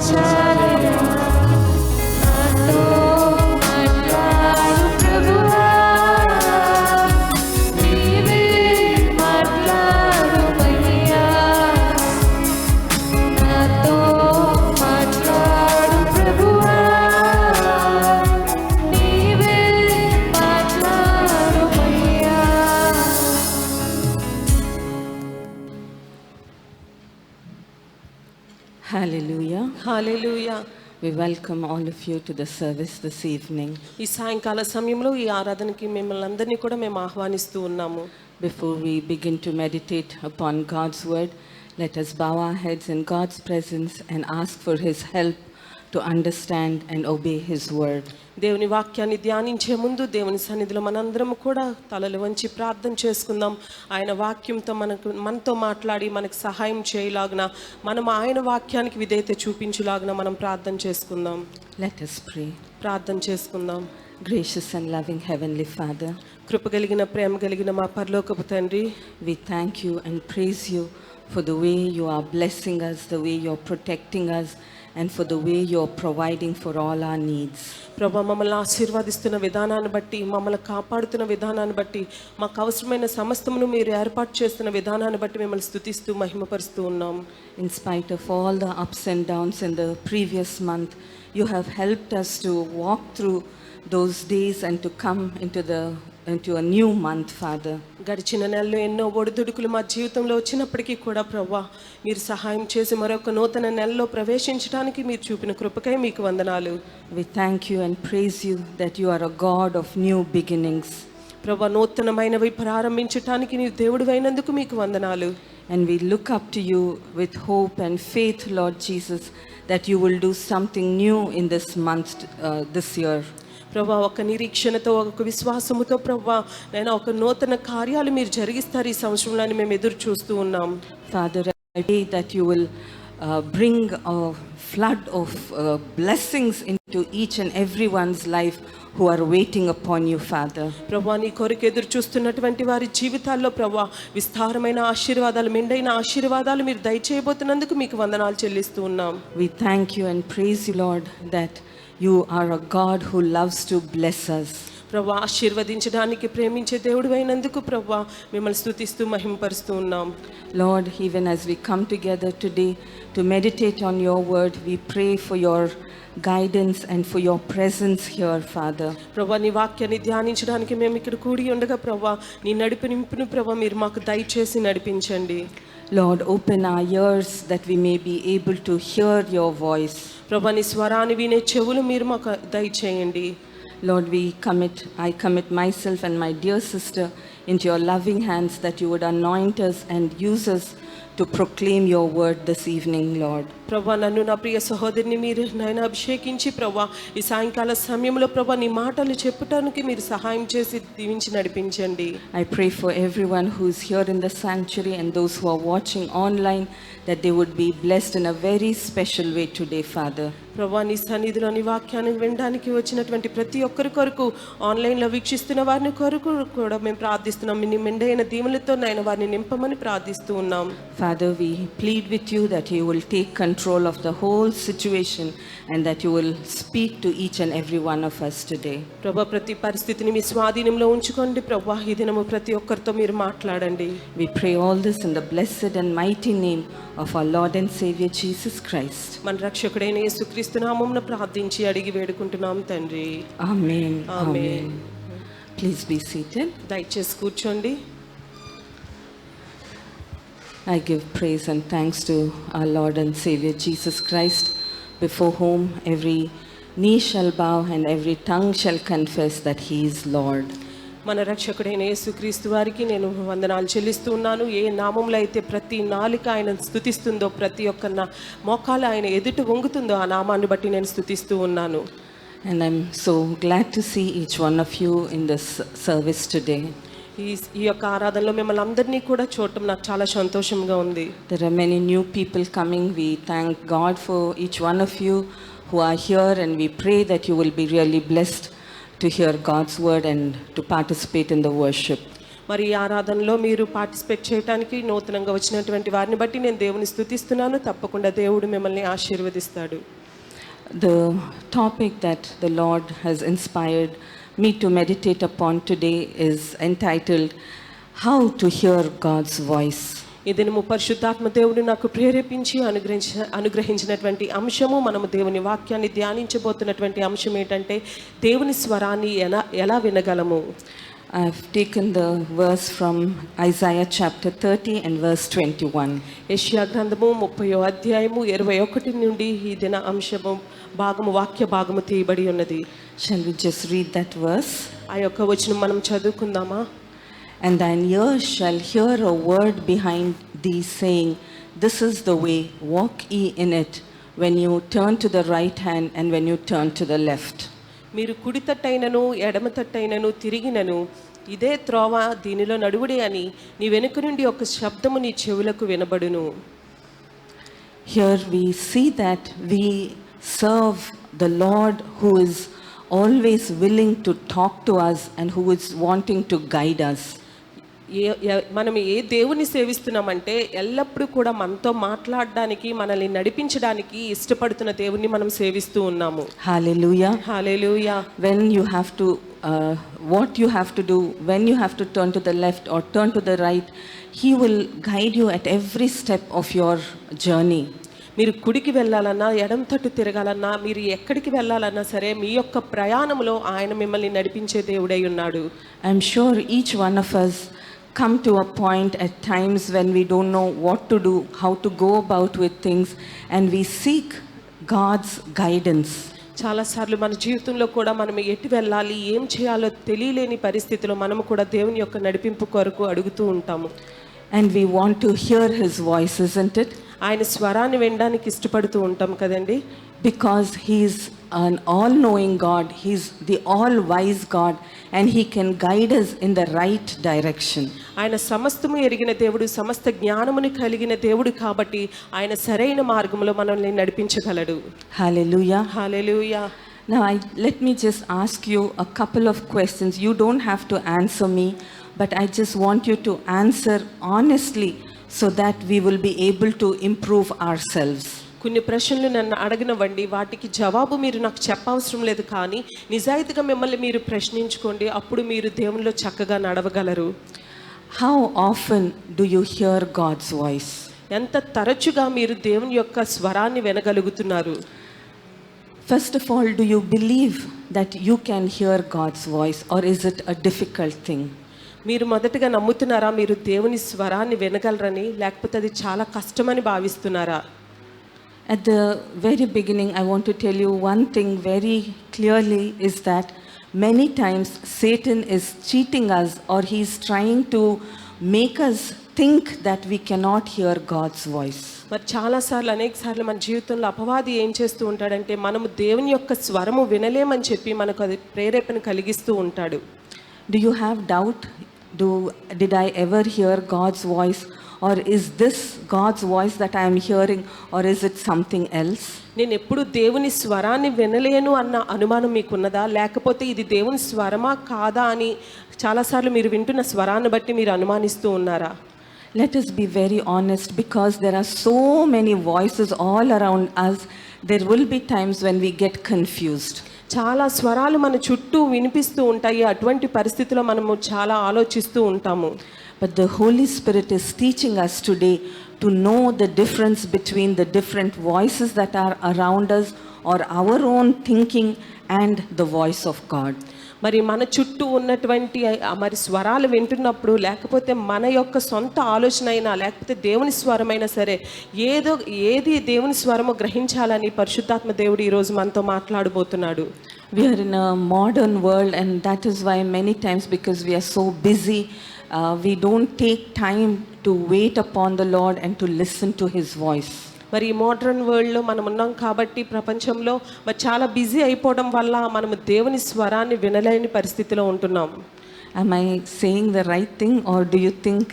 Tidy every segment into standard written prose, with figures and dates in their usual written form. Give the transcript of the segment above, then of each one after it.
చాలయా నాతో మాట్లాడు ప్రభువా నీవే మాట్లాడుమయ్యా నాతో మాట్లాడు ప్రభువా నీవే మాట్లాడుమయ్యా. Hallelujah. Hallelujah. We welcome all of you to the service this evening. ఈ సాయంకాల సమయంలో ఈ ఆరాధనకి మిమ్మల్ని అందరినీ కూడా మేము ఆహ్వానిస్తూ ఉన్నాము. Before we begin to meditate upon God's word, let us bow our heads in God's presence and ask for his help to understand and obey his word. దేవుని వాక్యాన్ని ధ్యానించే ముందు దేవుని సన్నిధిలో మనందరం కూడా తలలు వంచి ప్రార్థన చేసుకుందాం. ఆయన వాక్యంతో మనతో మాట్లాడి మనకు సహాయం చేయలాగున, మనం ఆయన వాక్యానికి విధేయత చూపించులాగున మనం ప్రార్థన చేసుకుందాం. Let us pray. ప్రార్థన చేసుకుందాం. Gracious and loving Heavenly Father, కృప కలిగిన ప్రేమ కలిగిన మా పరలోకపు తండ్రి, we thank you and praise you for the way you are blessing us, the way you're protecting us, and for the way you're providing for all our needs. ప్రభా, మమ్మల్ని ఆశీర్వదిస్తున్న విధానాన్ని బట్టి, మమ్మల్ని కాపాడుతున్న విధానాన్ని బట్టి, మాకు అవసరమైన సమస్తమును మీరు ఏర్పాటు చేస్తున్న విధానాన్ని బట్టి మిమ్మల్ని స్తుతిస్తూ మహిమపరుస్తూ ఉన్నాం. In spite of all the ups and downs in the previous month, you have helped us to walk through those days and to come into a new month, Father. గడిచిన నెలలో ఎన్నో ఒడిదుడుకులు మా జీవితంలో వచ్చినప్పటికీ కూడా ప్రభా, మీరు సహాయం చేసి మరొక నూతన నెలలో ప్రవేశించడానికి మీరు చూపిన కృపకై మీకు వందనాలు. We thank you and praise you that you are a God of new beginnings. ప్రభా, నూతనమైనవి ప్రారంభించటానికి నీవు దేవుడు అయినందుకు మీకు వందనాలు. And we look up to you with hope and faith, Lord Jesus, that you will do something new in this month, this year. ప్రభా, ఒక నిరీక్షణతో, ఒక విశ్వాసముతో ప్రభా, నేను ఒక నూతన కార్యాలు మీరు జరిగిస్తారు ఈ సంవత్సరంలో మేము ఎదురు చూస్తూ ఉన్నాం. Father, I pray that you will bring a flood of blessings into each and everyone's life who are waiting upon you, Father. ప్రభా, నీ కొరకు ఎదురు చూస్తున్నటువంటి వారి జీవితాల్లో ప్రభా, విస్తారమైన ఆశీర్వాదాలు, మెండైన ఆశీర్వాదాలు మీరు దయచేయబోతున్నందుకు మీకు వందనాలు చెల్లిస్తూ ఉన్నాం. We thank you and praise you, Lord, that you are a God who loves to bless us. ప్రభా, ఆశీర్వదించడానికి ప్రేమించే దేవుడు అయినందుకు ప్రభా మిమ్మల్ని స్తుతిస్తూ మహిమపరుస్తూ ఉన్నాం. Lord, even as we come together today to meditate on your word, we pray for your guidance and for your presence here, Father. ప్రభా, నీ వాక్యాన్ని ధ్యానించడానికి మేము ఇక్కడ కూడి ఉండగా ప్రభా, నీ నడిపింపును ప్రభా మీరు మాకు దయచేసి నడిపించండి. Lord, open our ears that we may be able to hear your voice. ప్రభా, నీ స్వరాన్ని వినే చెవులు మీరు మాకు దయచేయండి. Lord, I commit myself and my dear sister into your loving hands, that you would anoint us and use us to proclaim your word this evening, Lord. ప్రభా, నన్ను నా ప్రియ సహోదరిని మీరు నాయన అభిషేకించి ప్రభా, ఈ సాయంకాల సమయంలో ప్రభా నీ మాటలు చెప్పటానికి మీరు సహాయం చేసి దీవించి నడిపించండి. I pray for everyone who is here in the sanctuary and those who are watching online, that they would be blessed in a very special way today, Father. ప్రభా, నీ సన్నిధిలో నీ వాక్యాన్ని వినడానికి వచ్చినటువంటి ప్రతి ఒక్కరి కొరకు, ఆన్లైన్లో వీక్షిస్తున్న వారిని కొరకు కూడా మేము ప్రార్థిస్తున్నాం. నీ మెండైన దీవులతో నాయన వారిని నింపమని ప్రార్థిస్తూ ఉన్నాం. Father, we plead with you that you will take control of the whole situation and that you will speak to each and every one of us today. ప్రభా, ప్రతి పరిస్థితిని మీ స్వాధీనంలో ఉంచుకోండి ప్రభా. ఈ దినము ప్రతి ఒక్కరితో మీరు మాట్లాడండి. We pray all this in the blessed and mighty name of our Lord and Savior Jesus Christ. మన రక్షకుడైన యేసుక్రీస్తు నామమున ప్రార్థించి అడిగి వేడుకుంటున్నాం తండ్రి. Amen. Amen. Please be seated. దయచేసి కూర్చోండి. I give praise and thanks to our Lord and Savior Jesus Christ, before whom every knee shall bow and every tongue shall confess that he is Lord. మన రక్షకుడైన యేసుక్రీస్తు వారికి నేను వందనాలు చెల్లిస్తూ ఉన్నాను. ఏ నామంలో అయితే ప్రతి నాలుక ఆయన స్తుతిస్తుందో, ప్రతి ఒక్క మోకాలు ఆయన ఎదుట వంగుతుందో ఆ నామాన్ని బట్టి నేను స్తుతిస్తూ ఉన్నాను. And I'm so glad to see each one of you in this service today. ఈ యొక్క ఆరాధనలో మిమ్మల్ని అందరినీ కూడా చూడటం నాకు చాలా సంతోషంగా ఉంది. There are many new people coming. We thank God for each one of you who are here, and we pray that you will be really blessed to hear God's word and to participate in the worship. మరి ఈ ఆరాధనలో మీరు participate చేయడానికి నూతనంగా వచ్చినటువంటి వారిని బట్టి నేను దేవుని స్తుతిస్తున్నాను. తప్పకుండా దేవుడు మిమ్మల్ని ఆశీర్వదిస్తాడు. The topic that the Lord has inspired me to meditate upon today is entitled How to Hear God's Voice. ఈ దినము పరిశుద్ధాత్మ దేవుడు నాకు ప్రేరేపించి అనుగ్రహించినటువంటి అంశము, మనము దేవుని వాక్యాన్ని ధ్యానించబోతున్నటువంటి అంశం ఏంటంటే దేవుని స్వరాన్ని ఎలా వినగలము. I've taken the verse from Isaiah chapter 30 and verse 21. యెషయా గ్రంథము 30వ అధ్యాయము 21 నుండి ఈ దిన అంశము వాక్య భాగము తీయబడి ఉన్నది. Shall we just read that verse? ఆ యొక్క వచనం మనం చదువుకుందామా. And thine ears shall hear a word behind thee, saying, This is the way, walk ye in it, when you turn to the right hand and when you turn to the left. మీరు కుడి తట్టైనను ఎడమ తట్టైనను తిరిగినను ఇదే త్రోవ, దీనిలో నడువుడి అని నీ వెనుక నుండి ఒక శబ్దము నీ చెవులకు వినబడును. Here we see that we serve the Lord who is always willing to talk to us and who is wanting to guide us. మనం ఏ దేవుని సేవిస్తున్నామంటే ఎల్లప్పుడూ కూడా మనతో మాట్లాడడానికి, మనల్ని నడిపించడానికి ఇష్టపడుతున్న దేవుని మనం సేవిస్తూ ఉన్నాము. Hallelujah. Hallelujah. When you have to, what you have to do, when you have to turn to the left or turn to the right, He will guide you at every step of your journey. మీరు కుడికి వెళ్ళాలన్నా, ఎడమ తట్టు తిరగాలన్నా, మీరు ఎక్కడికి వెళ్ళాలన్నా సరే మీ యొక్క ప్రయాణంలో ఆయన మిమ్మల్ని నడిపించే దేవుడై ఉన్నాడు. I'm sure each one of us come to a point at times when we don't know what to do, how to go about with things, and we seek God's guidance. చాలాసార్లు మన జీవితంలో కూడా మనం ఎటు వెళ్ళాలి, ఏం చేయాలో తెలియలేని పరిస్థితిలో మనము కూడా దేవుని యొక్క నడిపింపు కొరకు అడుగుతూ ఉంటాము. And we want to hear His voice, isn't it? ఆయన స్వరాన్ని వినడానికి ఇష్టపడుతూ ఉంటాం కదండి. Because He's an all-knowing God, He's the all-wise God, and He can guide us in the right direction. ఆయన సమస్తము ఎరిగిన దేవుడు, సమస్త జ్ఞానమును కలిగిన దేవుడు కాబట్టి ఆయన సరైన మార్గంలో మనల్ని నడిపించగలడు. Hallelujah. Hallelujah. Now let me just ask you a couple of questions. You don't have to answer me, but I just want you to answer honestly so that we will be able to improve ourselves. కొన్ని ప్రశ్నలు నన్ను అడగనివ్వండి, వాటికి జవాబు మీరు నాకు చెప్పవసరం లేదు, కానీ నిజాయితీగా మిమ్మల్ని మీరు ప్రశ్నించుకోండి, అప్పుడు మీరు దేవునిలో చక్కగా నడవగలరు. How often do you hear God's voice? ఎంత తరచుగా మీరు దేవుని యొక్క స్వరాన్ని వినగలుగుతున్నారు? First of all, do you believe that you can hear God's voice, or is it a difficult thing? మీరు మొదటగా నమ్ముతున్నారా మీరు దేవుని స్వరాన్ని వినగలరని, లేకపోతే అది చాలా కష్టమని భావిస్తున్నారా? At the very beginning, I want to tell you one thing very clearly, is that many times Satan is cheating us, or he's trying to make us think that we cannot hear God's voice. మరి చాలాసార్లు అనేకసార్లు మన జీవితంలో అపవాది ఏం చేస్తూ ఉంటాడంటే మనము దేవుని యొక్క స్వరము వినలేమని చెప్పి మనకు అది ప్రేరేపణ కలిగిస్తూ ఉంటాడు. Do you have doubt? Did I ever hear God's voice? Or is this God's voice that I am hearing, or is it something else? నేను ఎప్పుడు దేవుని స్వరాన్ని వినలేను అన్న అనుమానం మీకున్నదా, లేకపోతే ఇది దేవుని స్వరమా కాదా అని చాలాసార్లు మీరు వింటున్న స్వరాన్ని బట్టి మీరు అనుమానిస్తూ ఉన్నారా? Let us be very honest, because there are so many voices all around us. There will be times when we get confused. చాలా స్వరాలు మన చుట్టూ వినిపిస్తూ ఉంటాయి. అటువంటి పరిస్థితిలో మనము చాలా ఆలోచిస్తూ ఉంటాము. But the Holy Spirit is teaching us today to know the difference between the different voices that are around us, or our own thinking, and the voice of God. మరి మన చుట్టూ ఉన్నటువంటి మరి స్వరాలు వింటున్నప్పుడు, లేకపోతే మన యొక్క సొంత ఆలోచన అయినా, లేకపోతే దేవుని స్వరమైనా సరే, ఏది దేవుని స్వరము గ్రహించాలని పరిశుద్ధాత్మ దేవుడు ఈరోజు మనతో మాట్లాడబోతున్నాడు. We are in a modern world, and that is why many times, because we are so busy, we don't take time to wait upon the Lord and to listen to His voice. మరి ఈ modern వరల్డ్లో మనం ఉన్నాం కాబట్టి, ప్రపంచంలో మరి చాలా busy అయిపోవడం వల్ల మనము దేవుని స్వరాన్ని వినలేని పరిస్థితిలో ఉంటున్నాం. Am I saying the right thing, or do you think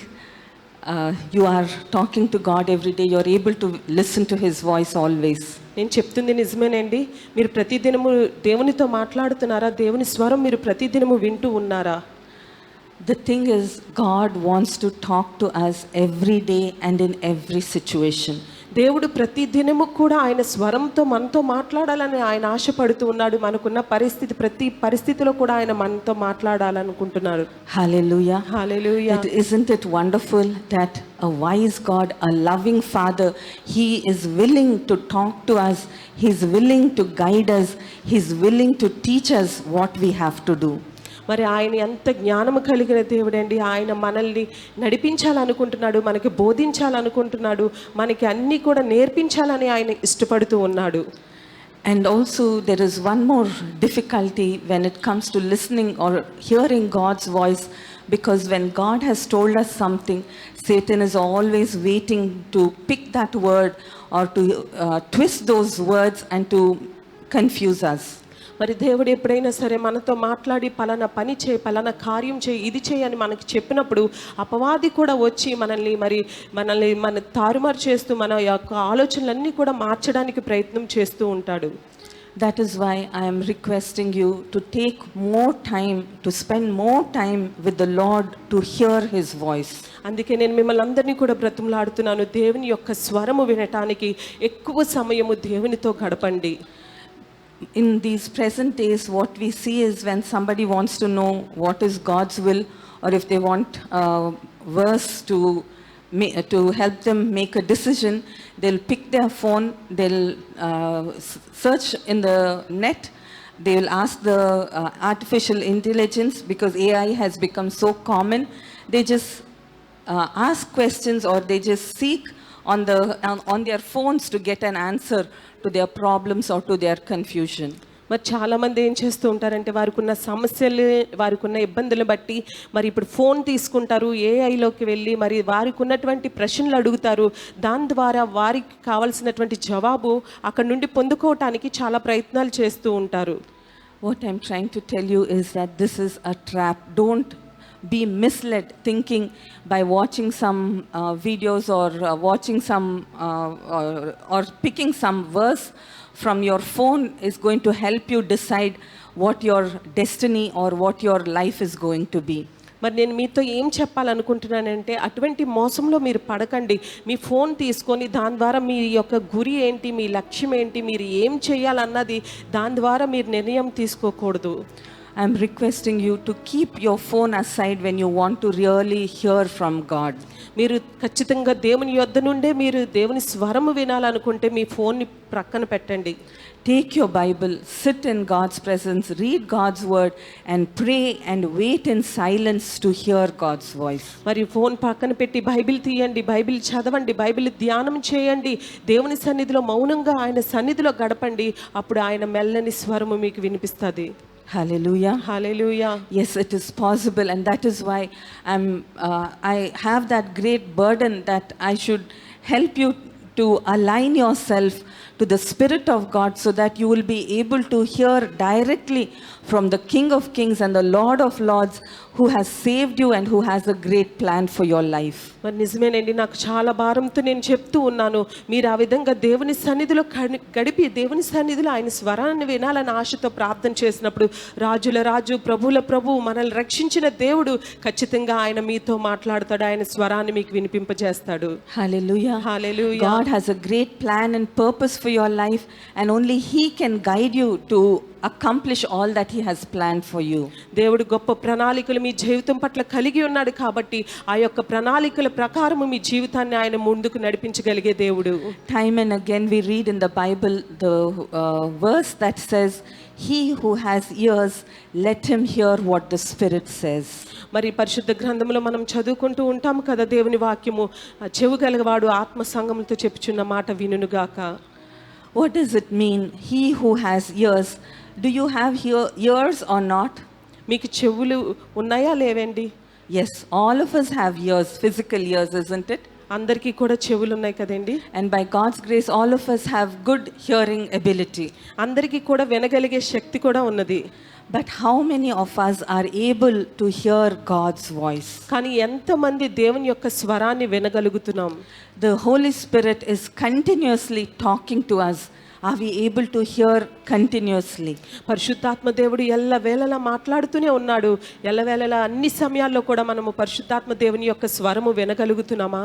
you are talking to God every day, you are able to listen to His voice always? నేను చెప్తుంది నిజమేనండి. మీరు ప్రతిదినము దేవునితో మాట్లాడుతున్నారా? దేవుని స్వరం మీరు ప్రతిదినము వింటూ ఉన్నారా? The thing is, God wants to talk to us every day and in every situation. దేవుడు ప్రతి దినము కూడా ఆయన స్వరంతో మనతో మాట్లాడాలని ఆయన ఆశపడుతూ ఉన్నాడు. మనకున్న పరిస్థితి ప్రతి పరిస్థితిలో కూడా ఆయన మనతో మాట్లాడాలనుకుంటున్నారు. Hallelujah. Hallelujah. Isn't it wonderful that a wise God, a loving Father, He is willing to talk to us, He is willing to guide us, He is willing to teach us what we have to do. మరి ఆయన ఎంత జ్ఞానము కలిగిన దేవుడండి. ఆయన మనల్ని నడిపించాలనుకుంటున్నాడు, మనకి బోధించాలనుకుంటున్నాడు, మనకి అన్నీ కూడా నేర్పించాలని ఆయన ఇష్టపడుతూ ఉన్నాడు. And also there is one more difficulty when it comes to listening or hearing God's voice, because when God has told us something, Satan is always waiting to pick that word or to twist those words and to confuse us. మరి దేవుడు ఎప్పుడైనా సరే మనతో మాట్లాడి పలానా పని చేయి, పలానా కార్యం చేయి, ఇది చేయి అని మనకి చెప్పినప్పుడు అపవాది కూడా వచ్చి మనల్ని తారుమారు చేస్తూ మన యొక్క ఆలోచనలన్నీ కూడా మార్చడానికి ప్రయత్నం చేస్తూ ఉంటాడు. That is why I am requesting you to take more time, to spend more time with the Lord to hear His voice. అందుకే నేను మిమ్మల్ని అందరినీ కూడా బ్రతిమలాడుతున్నాను, దేవుని యొక్క స్వరము వినటానికి ఎక్కువ సమయము దేవునితో గడపండి. In these present days, what we see is when somebody wants to know what is God's will, or if they want a verse to help them make a decision, they'll pick their phone, they'll search in the net, they will ask the artificial intelligence, because AI has become so common. They just ask questions, or they just seek on their phones to get an answer to their problems or to their confusion. మరి చాలామంది ఏం చేస్తూ ఉంటారంటే వారికి ఉన్న ఇబ్బందులు బట్టి మరి ఇప్పుడు ఫోన్ తీసుకుంటారు, ఏఐలోకి వెళ్ళి మరి వారికి ఉన్నటువంటి ప్రశ్నలు అడుగుతారు. దాని ద్వారా వారికి కావాల్సినటువంటి జవాబు అక్కడ నుండి పొందుకోవటానికి చాలా ప్రయత్నాలు చేస్తూ ఉంటారు. What I'm trying to tell you is that this is a trap. Don't be misled thinking by watching some videos or watching some or picking some verse from your phone is going to help you decide what your destiny or what your life is going to be. మరి నేను మీతో ఏం చెప్పాలనుకుంటున్నానంటే, అటువంటి మోసంలో మీరు పడకండి. మీ phone తీసుకొని దాని ద్వారా మీ యొక్క గురి ఏంటి, మీ లక్ష్యం ఏంటి, మీరు ఏం చేయాలన్నది దాని ద్వారా మీరు నిర్ణయం తీసుకోకూడదు. I am requesting you to keep your phone aside when you want to really hear from God. మీరు ఖచ్చితంగా దేవుని యొద్ద నుండే మీరు దేవుని స్వరము వినాలనుకుంటే మీ ఫోన్ని ప్రక్కన పెట్టండి. Take your Bible, sit in God's presence, read God's word and pray and wait in silence to hear God's voice. మరి ఫోన్ పక్కన పెట్టి బైబిల్ తీయండి, బైబిల్ చదవండి, బైబిల్ ధ్యానం చేయండి, దేవుని సన్నిధిలో మౌనంగా ఆయన సన్నిధిలో గడపండి. అప్పుడు ఆయన మెల్లని స్వరము మీకు వినిపిస్తుంది. Hallelujah. Hallelujah. Yes, it is possible, and that is why I have that great burden that I should help you to align yourself to the Spirit of God, so that you will be able to hear directly from the King of Kings and the Lord of Lords, who has saved you and who has a great plan for your life. మరి నిజమేనండి, నాకు చాలా భారంతో నేను చెప్తూ ఉన్నాను. మీరు ఆ విధంగా దేవుని సన్నిధిలో గడిపి దేవుని సన్నిధిలో ఆయన స్వరాన్ని వినాలని ఆశతో ప్రార్థన చేసినప్పుడు, రాజుల రాజు ప్రభుల ప్రభు మనల్ని రక్షించిన దేవుడు ఖచ్చితంగా ఆయన మీతో మాట్లాడతాడు, ఆయన స్వరాన్ని మీకు వినిపింపజేస్తాడు. Hallelujah. Hallelujah. God has a great plan and purpose for your life, and only He can guide you to accomplish all that He has planned for you. దేవుడు గొప్ప ప్రణాళికలు మీ జీవితం పట్ల కలిగి ఉన్నాడు కాబట్టి ఆ యొక్క ప్రణాళికల ప్రకారం మీ జీవితాన్ని ఆయన ముందుకు నడిపించగలిగే దేవుడు. Time and again we read in the Bible the verse that says, "He who has ears, let him hear what the Spirit says." మరి పరిశుద్ధ గ్రంథంలో మనం చదువుకుంటూ ఉంటాం కదా, దేవుని వాక్యము, చెవు గలవాడు ఆత్మ సంగములతో చెప్పుచున్న మాట వినుగాక. What does it mean, he who has ears? Do you have ears or not? మీకు చెవులు ఉన్నాయా లేవండి? Yes, all of us have ears, physical ears, isn't it? అందరికీ కూడా చెవులు ఉన్నాయి కదండి. And by God's grace, all of us have good hearing ability. అందరికీ కూడా వినగలిగే శక్తి కూడా ఉన్నది. But how many of us are able to hear God's voice? కానీ ఎంతమంది దేవుని యొక్క స్వరాన్ని వినగలుగుతున్నాం? The Holy Spirit is continuously talking to us. Are we able to hear continuously? పరిశుద్ధాత్మ దేవుడు ఎల్లవేళలా మాట్లాడుతూనే ఉన్నాడు. ఎల్లవేళలా అన్ని సమయాల్లో కూడా మనము పరిశుద్ధాత్మ దేవుని యొక్క స్వరము వినగలుగుతున్నామా?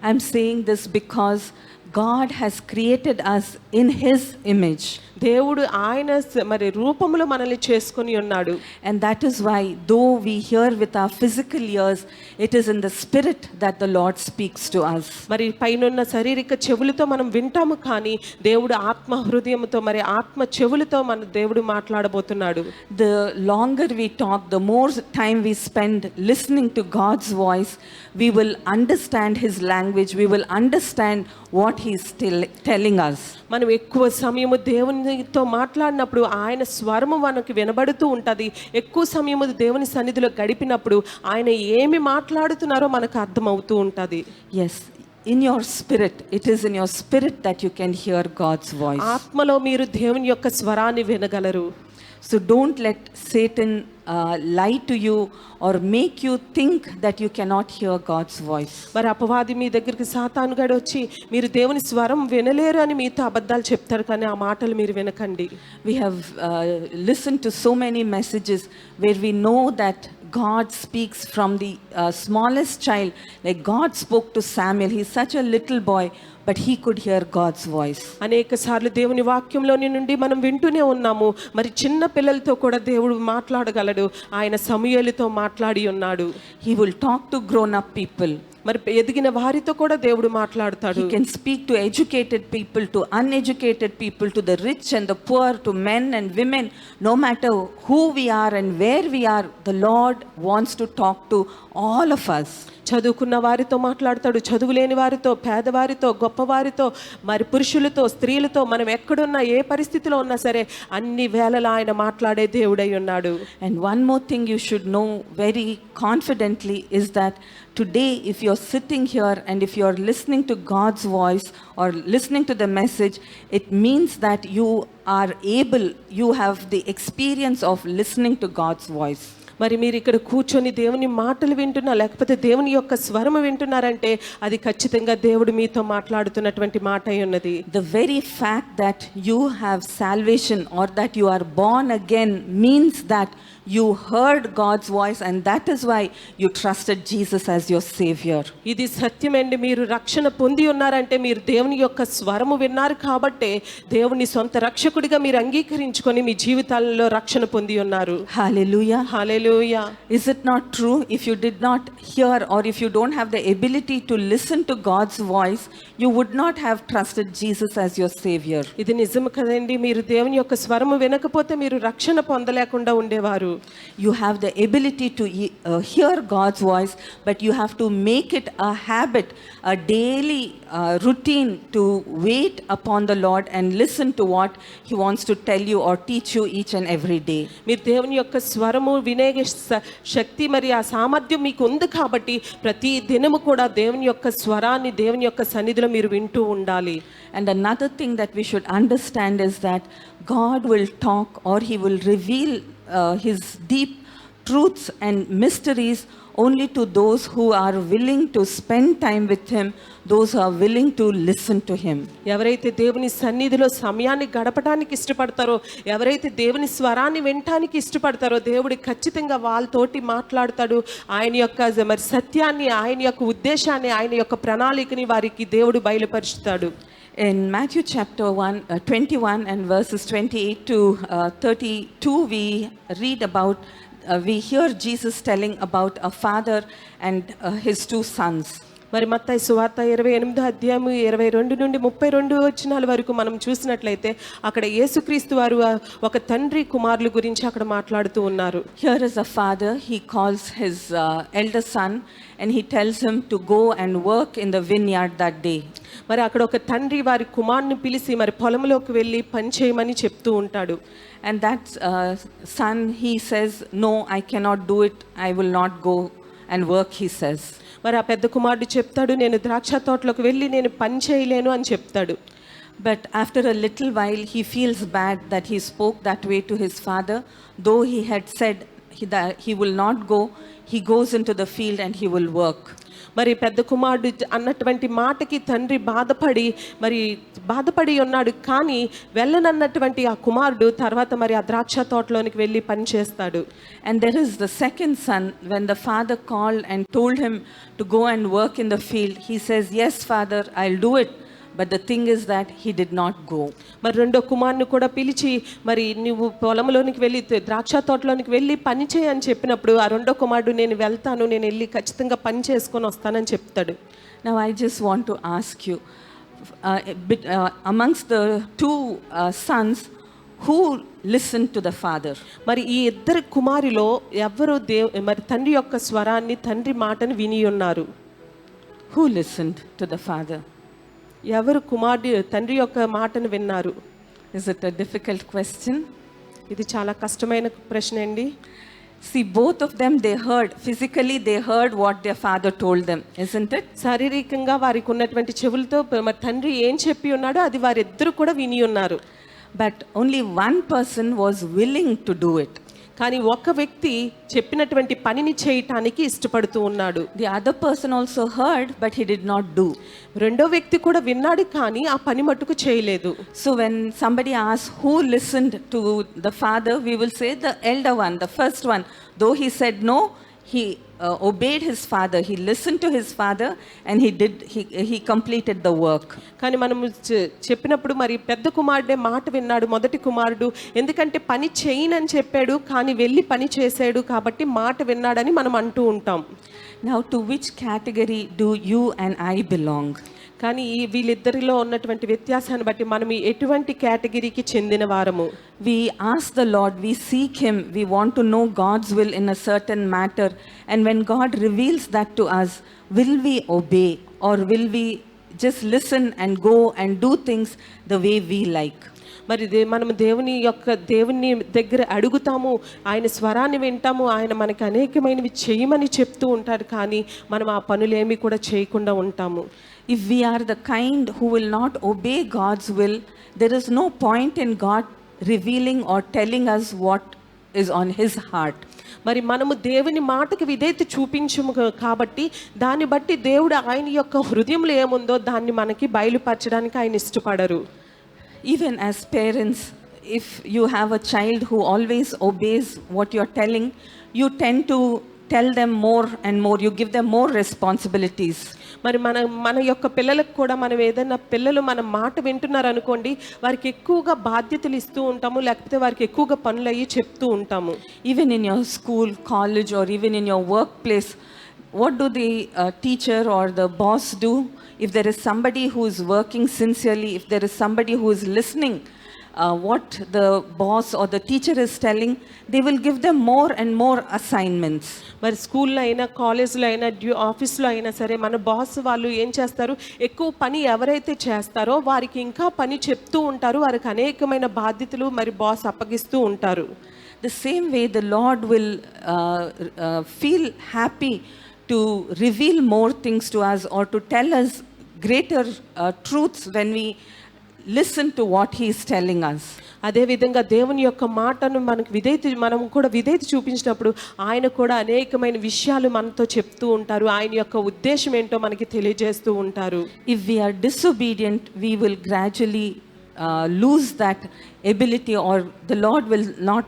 I'm saying this because God has created us in His image. దేవుడు ఆయన మరి రూపములో మనల్ని చేసుకొని ఉన్నాడు. And that is why, though we hear with our physical ears, it is in the spirit that the Lord speaks to us. మరి పైనున్న శారీరక చెవులతో మనం వింటాము, కానీ దేవుడు ఆత్మ హృదయంతో మరి ఆత్మ చెవులతో మన దేవుడు మాట్లాడబోతున్నాడు. The longer we talk, the more time we spend listening to God's voice, we will understand His language, we will understand what He is telling us. మనం ఎక్కువ సమయము దేవునితో మాట్లాడినప్పుడు ఆయన స్వరము మనకు వినబడుతూ ఉంటుంది. ఎక్కువ సమయము దేవుని సన్నిధిలో గడిపినప్పుడు ఆయన ఏమి మాట్లాడుతున్నారో మనకు అర్థమవుతూ ఉంటుంది. Yes, in your spirit, it is in your spirit that you can hear God's voice. ఆత్మలో మీరు దేవుని యొక్క స్వరాన్ని వినగలరు. So don't let Satan lie to you or make you think that you cannot hear God's voice. మరి అపవాది మీ దగ్గరికి సాతానుగాడు వచ్చి మీరు దేవుని స్వరం వినలేరు అని మీతో అబద్ధాలు చెప్తారు, కానీ ఆ మాటలు మీరు వినకండి. We have listened to so many messages where we know that God speaks from the smallest child. Like God spoke to Samuel. He's such a little boy, but he could hear God's voice. అనేక సార్లు దేవుని వాక్యంలోని నుండి మనం వింటూనే ఉన్నాము. మరి చిన్న పిల్లలతో కూడా దేవుడు మాట్లాడగలడు. ఆయన సమూయేలుతో మాట్లాడి ఉన్నాడు. He will talk to grown up people. మరి ఎదిగిన వారితో కూడా దేవుడు మాట్లాడతాడు. He can speak to educated people, to uneducated people, to the rich and the poor, to men and women. No matter who we are and where we are, the Lord wants to talk to all of us. చదువుకున్న వారితో మాట్లాడతాడు, చదువు లేని వారితో, పేదవారితో, గొప్పవారితో, మరి పురుషులతో, స్త్రీలతో, మనం ఎక్కడున్నా ఏ పరిస్థితిలో ఉన్నా సరే అన్ని వేళలా ఆయన మాట్లాడే దేవుడై ఉన్నాడు. And one more thing you should know very confidently is that today, if you're sitting here and if you're listening to God's voice or listening to the message, it means that you are able, you have the experience of listening to God's voice. మరి మీరు ఇక్కడ కూర్చొని దేవుని మాటలు వింటున్నా, లేకపోతే దేవుని యొక్క స్వరము వింటున్నారంటే అది ఖచ్చితంగా దేవుడు మీతో మాట్లాడుతున్నటువంటి మాట అయి ఉన్నది. The very fact that you have salvation or that you are born again means that you heard God's voice, and that is why you trusted Jesus as your savior. ఇది సత్యమండి. మీరు రక్షణ పొంది ఉన్నారంటే మీరు దేవుని యొక్క స్వరము విన్నారు కాబట్టే దేవుని సొంత రక్షకుడిగా మీరు అంగీకరించుకొని మీ జీవితాలలో రక్షణ పొంది ఉన్నారు. Hallelujah. Hallelujah. Is it not true? If you did not hear or if you don't have the ability to listen to God's voice, you would not have trusted Jesus as your savior. ఇది నిజం కదండి. మీరు దేవుని యొక్క స్వరము వినకపోతే మీరు రక్షణ పొందలేకుండా ఉండేవారు. You have the ability to hear God's voice, but you have to make it a habit, a daily routine to wait upon the Lord and listen to what He wants to tell you or teach you each and every day. మీరు దేవుని యొక్క స్వరము వినే శక్తి మరి ఆ సామర్థ్యం మీకు ఉంది కాబట్టి ప్రతి దినము కూడా దేవుని యొక్క స్వరాన్ని దేవుని యొక్క సన్నిధిలో మీరు వింటూ ఉండాలి. And another thing that we should understand is that God will talk or He will reveal His deep truths and mysteries only to those who are willing to spend time with Him, those who are willing to listen to Him. ఎవరైతే దేవుని సన్నిధిలో సమయాన్ని గడపడానికి ఇష్టపడతారో, ఎవరైతే దేవుని స్వరాన్ని వినటానికి ఇష్టపడతారో దేవుడు ఖచ్చితంగా వాళ్ళతోటి మాట్లాడతాడు. ఆయన యొక్క మరి సత్యాన్ని, ఆయన యొక్క ఉద్దేశాన్ని, ఆయన యొక్క ప్రణాళికని వారికి దేవుడు బయలుపరుస్తాడు. In Matthew chapter 21 and verses 28 to 32, we read about, we hear Jesus telling about a father and his two sons. మరి మత్తయి సువార్త 28వ అధ్యాయము 22 నుండి 32 వచనాల వరకు మనం చూసినట్లయితే అక్కడ యేసుక్రీస్తు వారు ఒక తండ్రి కుమారుల గురించి అక్కడ మాట్లాడుతూ ఉన్నారు. Here is a father, he calls his elder son and he tells him to go and work in the vineyard that day. మరి అక్కడ ఒక తండ్రి వారి కుమారుని పిలిచి మరి పొలంలోకి వెళ్ళి పని చేయమని చెప్తూ ఉంటాడు. And that son, he says, no, I cannot do it, I will not go and work, he says. మరి ఆ పెద్ద కుమారుడు చెప్తాడు, నేను ద్రాక్ష తోటలోకి వెళ్ళి నేను పని చేయలేను అని చెప్తాడు. But after a little while he feels bad that he spoke that way to his father. Though he had said that he will not go, he goes into the field and he will work. మరి పెద్ద కుమారుడు అన్నటువంటి మాటకి తండ్రి బాధపడి ఉన్నాడు. కానీ వెళ్ళనన్నటువంటి ఆ కుమారుడు తర్వాత మరి ఆ ద్రాక్ష తోటలోనికి వెళ్ళి పని చేస్తాడు. And there is the second son, when the father called and told him to go and work in the field, he says, yes father, I'll do it, but the thing is that he did not go. మరి రెండో కుమారుని కూడా పిలిచి మరి నువ్వు పొలంలోనికి వెళ్ళి ద్రాక్ష తోటలోనికి వెళ్ళి పని చేయి అని చెప్పినప్పుడు ఆ రెండో కుమారుడు నేను వెళ్తాను, నేను వెళ్ళి ఖచ్చితంగా పని చేసుకొని వస్తానని చెప్తాడు. Now I just want to ask you, amongst the two sons, who listened to the father? మరి ఈ ఇద్దరు కుమారులో ఎవరు మరి తండ్రి యొక్క స్వరాన్ని, తండ్రి మాటను విని ఉన్నారు? Who listened to the father? ఎవరు తండ్రి యొక్క మాటను విన్నారు? Is it a difficult question? ఇది చాలా కష్టమైన ప్రశ్న అండి. See, both of them, they heard, physically they heard what their father told them, isn't it? శారీరకంగా వారికి ఉన్నటువంటి చెవులతో మరి తండ్రి ఏం చెప్పి ఉన్నాడో అది వారిద్దరు కూడా విని ఉన్నారు. But only one person was willing to do it. కానీ ఒక వ్యక్తి చెప్పినటువంటి పనిని చేయటానికి ఇష్టపడుతూ ఉన్నాడు. The other person also heard, but he did not do. రెండో వ్యక్తి కూడా విన్నాడు కానీ ఆ పని మట్టుకు చేయలేదు. So when somebody asks who listened to the father, we will say the elder one, the first one. Though he said no, he obeyed his father. He listened to his father and he completed the work. కానీ మనము చెప్పినప్పుడు మరి పెద్ద కుమారుడే మాట విన్నాడు, మొదటి కుమారుడు. ఎందుకంటే పని చేయనని చెప్పాడు కానీ వెళ్ళి పని చేశాడు కాబట్టి మాట విన్నాడని మనం అంటూ ఉంటాం. Now to which category do you and I belong? కానీ వీళ్ళిద్దరిలో ఉన్నటువంటి వ్యత్యాసాన్ని బట్టి మనం ఎటువంటి కేటగిరీకి చెందిన వారము? We ask the Lord, we seek him, we want to know God's will in a certain matter, and when God reveals that to us, will we obey or will we just listen and go and do things the way we like? మరి మనము దేవుని దగ్గర అడుగుతాము, ఆయన స్వరాన్ని వింటాము, ఆయన మనకి అనేకమైనవి చేయమని చెప్తూ ఉంటారు కానీ మనం ఆ పనులేమి కూడా చేయకుండా ఉంటాము. If we are the kind who will not obey God's will, there is no point in God revealing or telling us what is on his heart. మరి మనము దేవుని మాటకు విధేయత చూపించము కాబట్టి దాన్ని బట్టి దేవుడు ఆయన యొక్క హృదయంలో ఏముందో దాన్ని మనకి బయలుపరచడానికి ఆయన ఇష్టపడరు. Even as parents, if you have a child who always obeys what you're telling, you tend to tell them more and more, you give them more responsibilities. మరి మన యొక్క పిల్లలకు కూడా మనం ఏదైనా పిల్లలు మన మాట వింటున్నారు అనుకోండి, వారికి ఎక్కువగా బాధ్యతలు ఇస్తూ ఉంటాము, లేకపోతే వారికి ఎక్కువగా పనులు అయ్యి చెప్తూ ఉంటాము. Even in your school, college or even in your workplace, what do the teacher or the boss do? If there is somebody who is working sincerely, if there is somebody who is listening what the boss or the teacher is telling, they will give them more and more assignments. మరి స్కూల్లో అయినా కాలేజ్లో అయినా ఆఫీస్లో అయినా సరే మన boss వాళ్ళు ఏం చేస్తారు, ఎక్కువ పని ఎవరైతే చేస్తారో వారికి ఇంకా పని చెప్తూ ఉంటారు, వారికి అనేకమైన బాధ్యతలు మరి బాస్ అప్పగిస్తూ ఉంటారు. The same way the Lord will feel happy to reveal more things to us or to tell us greater truths when we listen to what he is telling us. అదే విధంగా దేవుని యొక్క మాటను మనం కూడా విధేయత చూపించినప్పుడు ఆయన కూడా అనేకమైన విషయాలు మనతో చెప్తూ ఉంటారు, ఆయన యొక్క ఉద్దేశం ఏంటో మనకి తెలియజేస్తూ ఉంటారు. If we are disobedient, we will gradually lose that ability, or the Lord will not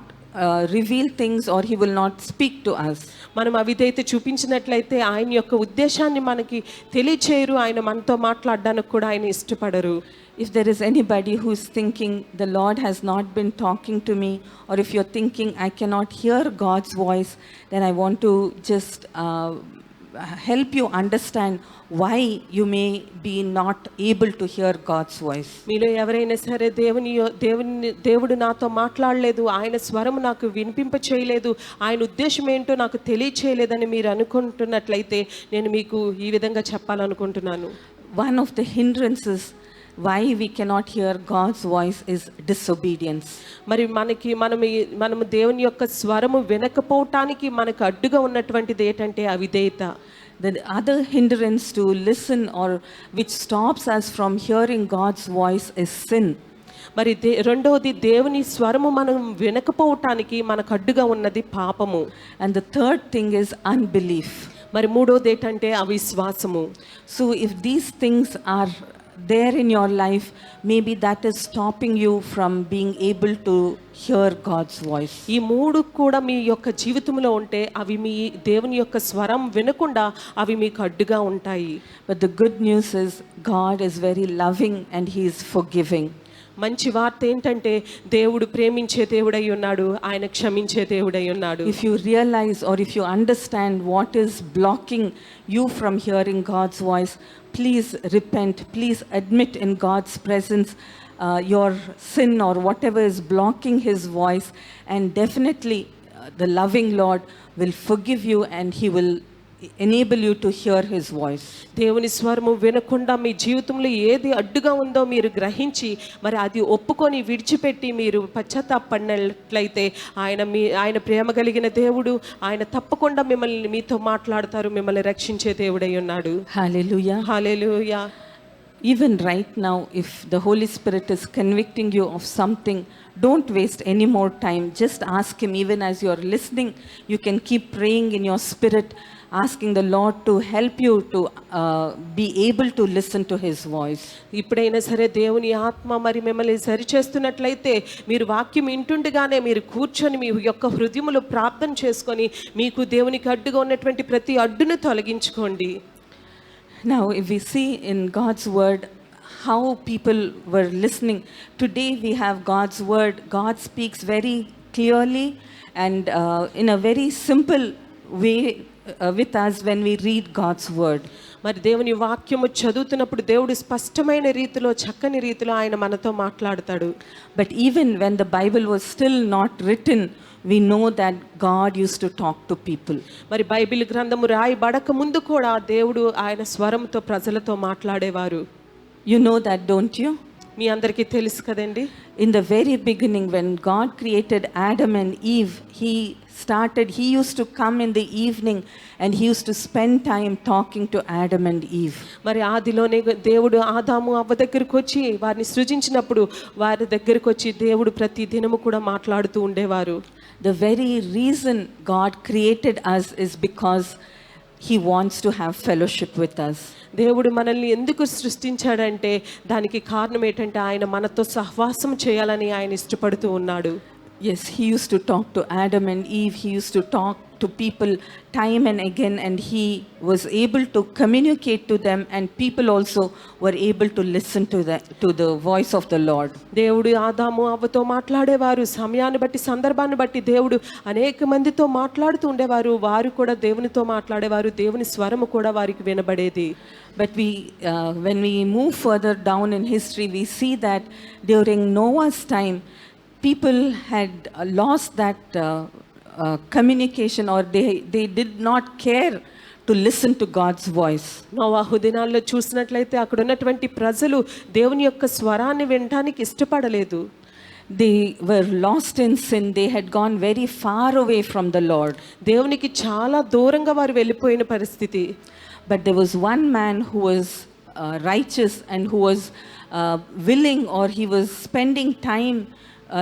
reveal things, or he will not speak to us. మనం అవిధేయత చూపించినట్లయితే ఆయన యొక్క ఉద్దేశాన్ని మనకి తెలియచేయరు, ఆయన మనతో మాట్లాడడానికి కూడా ఆయన ఇష్టపడరు. If there is anybody who is thinking the Lord has not been talking to me, or if you're thinking I cannot hear God's voice, then I want to just help you understand why you may be not able to hear God's voice. మీలో ఎవరైనా సరే దేవుడు నాతో మాట్లాడలేదు, ఆయన స్వరం నాకు వినిపింప చేయలేదు, ఆయన ఉద్దేశం ఏంటో నాకు తెలియచేయలేదని మీరు అనుకుంటున్నట్లయితే నేను మీకు ఈ విధంగా చెప్పాలనుకుంటున్నాను. One of the hindrances why we cannot hear God's voice is disobedience. మరి మనము దేవుని యొక్క స్వరము వినకపోవటానికి మనకు అడ్డుగా ఉన్నటువంటిది ఏంటంటే అవిధేయత. The other hindrance to listen or which stops us from hearing God's voice is sin. మరి రెండోది దేవుని స్వరము మనం వినకపోవటానికి మనకు అడ్డుగా ఉన్నది పాపము. And the third thing is unbelief. మరి మూడోది ఏంటంటే అవిశ్వాసము. So if these things are there in your life, maybe that is stopping you from being able to hear God's voice. ఈ మూడు కూడా మీ యొక్క జీవితంలో ఉంటే అవి మీ దేవుని యొక్క స్వరం వినకుండా అవి మీకు అడ్డుగా ఉంటాయి. But the good news is God is very loving and He is forgiving. మంచి వార్త ఏంటంటే దేవుడు ప్రేమించే దేవుడై ఉన్నాడు, ఆయన క్షమించే దేవుడై ఉన్నాడు. If you realize or if you understand what is blocking you from hearing God's voice, please repent. Please admit in God's presence your sin or whatever is blocking His voice, and definitely the loving Lord will forgive you and He will enable you to hear His voice. దేవుని స్వరము వినకుండా మీ జీవితంలో ఏది అడ్డుగా ఉందో మీరు గ్రహించి మరి అది ఒప్పుకొని విడిచిపెట్టి మీరు పశ్చాత్తాపడినట్లయితే ఆయన ప్రేమ కలిగిన దేవుడు, ఆయన తప్పకుండా మిమ్మల్ని మీతో మాట్లాడతారు, మిమ్మల్ని రక్షించే దేవుడై ఉన్నాడు. Hallelujah. Hallelujah. Even right now, if the Holy Spirit is convicting you of something, don't waste any more time. Just ask Him. Even as you're listening, you can keep praying in your spirit, asking the Lord to help you to be able to listen to His voice. ఇప్పుడైనా సరే దేవుని ఆత్మ మరి మిమ్మల్ని సరిచేస్తున్నట్లయితే మీరు వాక్యం వింటుండగానే మీరు కూర్చొని మీ యొక్క హృదయములో ప్రార్థన చేసుకొని మీకు దేవునికి అడ్డుగా ఉన్నటువంటి ప్రతి అడ్డును తొలగించుకోండి. Now, if we see in God's word how people were listening, today we have God's word. God speaks very clearly and in a very simple way with us when we read God's word. మరి దేవుని వాక్యము చదువుతున్నప్పుడు దేవుడు స్పష్టమైన రీతిలో, చక్కని రీతిలో ఆయన మనతో మాట్లాడతాడు. But even when the Bible was still not written, we know that God used to talk to people. మరి బైబిల్ గ్రంథము రాయబడక ముందు కూడా దేవుడు ఆయన స్వరంతో ప్రజలతో మాట్లాడేవారు. You know that, don't you? మీ అందరికీ తెలుసు కదండి. In the very beginning, when God created Adam and Eve, He used to come in the evening and He used to spend time talking to Adam and Eve. మరి ఆదిలోనే దేవుడు ఆదాము అవ్వ దగ్గరికి వచ్చి వారిని సృజించినప్పుడు వారి దగ్గరికి వచ్చి దేవుడు ప్రతి దినము కూడా మాట్లాడుతూ ఉండేవారు. The very reason God created us is because He wants to have fellowship with us. దేవుడు మనల్ని ఎందుకు సృష్టించాడంటే దానికి కారణం ఏంటంటే ఆయన మనతో సహవాసం చేయాలని ఆయన ఇష్టపడుతూ ఉన్నాడు. Yes, He used to talk to Adam and Eve. He used to talk to people time and again, and He was able to communicate to them, and people also were able to listen to the voice of the Lord. దేవుడు ఆదాము అవ్వతో మాట్లాడేవారు. సమయాన్ని బట్టి, సందర్భాన్ని బట్టి దేవుడు అనేక మందితో మాట్లాడుతూ ఉండేవారు. వారు కూడా దేవునితో మాట్లాడేవారు. దేవుని స్వరము కూడా వారికి వినబడేది. But when we move further down in history, we see that during Noah's time, people had lost that communication, or they did not care to listen to God's voice. నోవాహు దినాల్లో చూసినట్లయితే అక్కడ ఉన్నటువంటి ప్రజలు దేవుని యొక్క స్వరాన్ని వినడానికి ఇష్టపడలేదు. They were lost in sin. They had gone very far away from the Lord. దేవునికి చాలా దూరంగా వారు వెళ్ళిపోయిన పరిస్థితి. But there was one man who was righteous and who was willing, or he was spending time,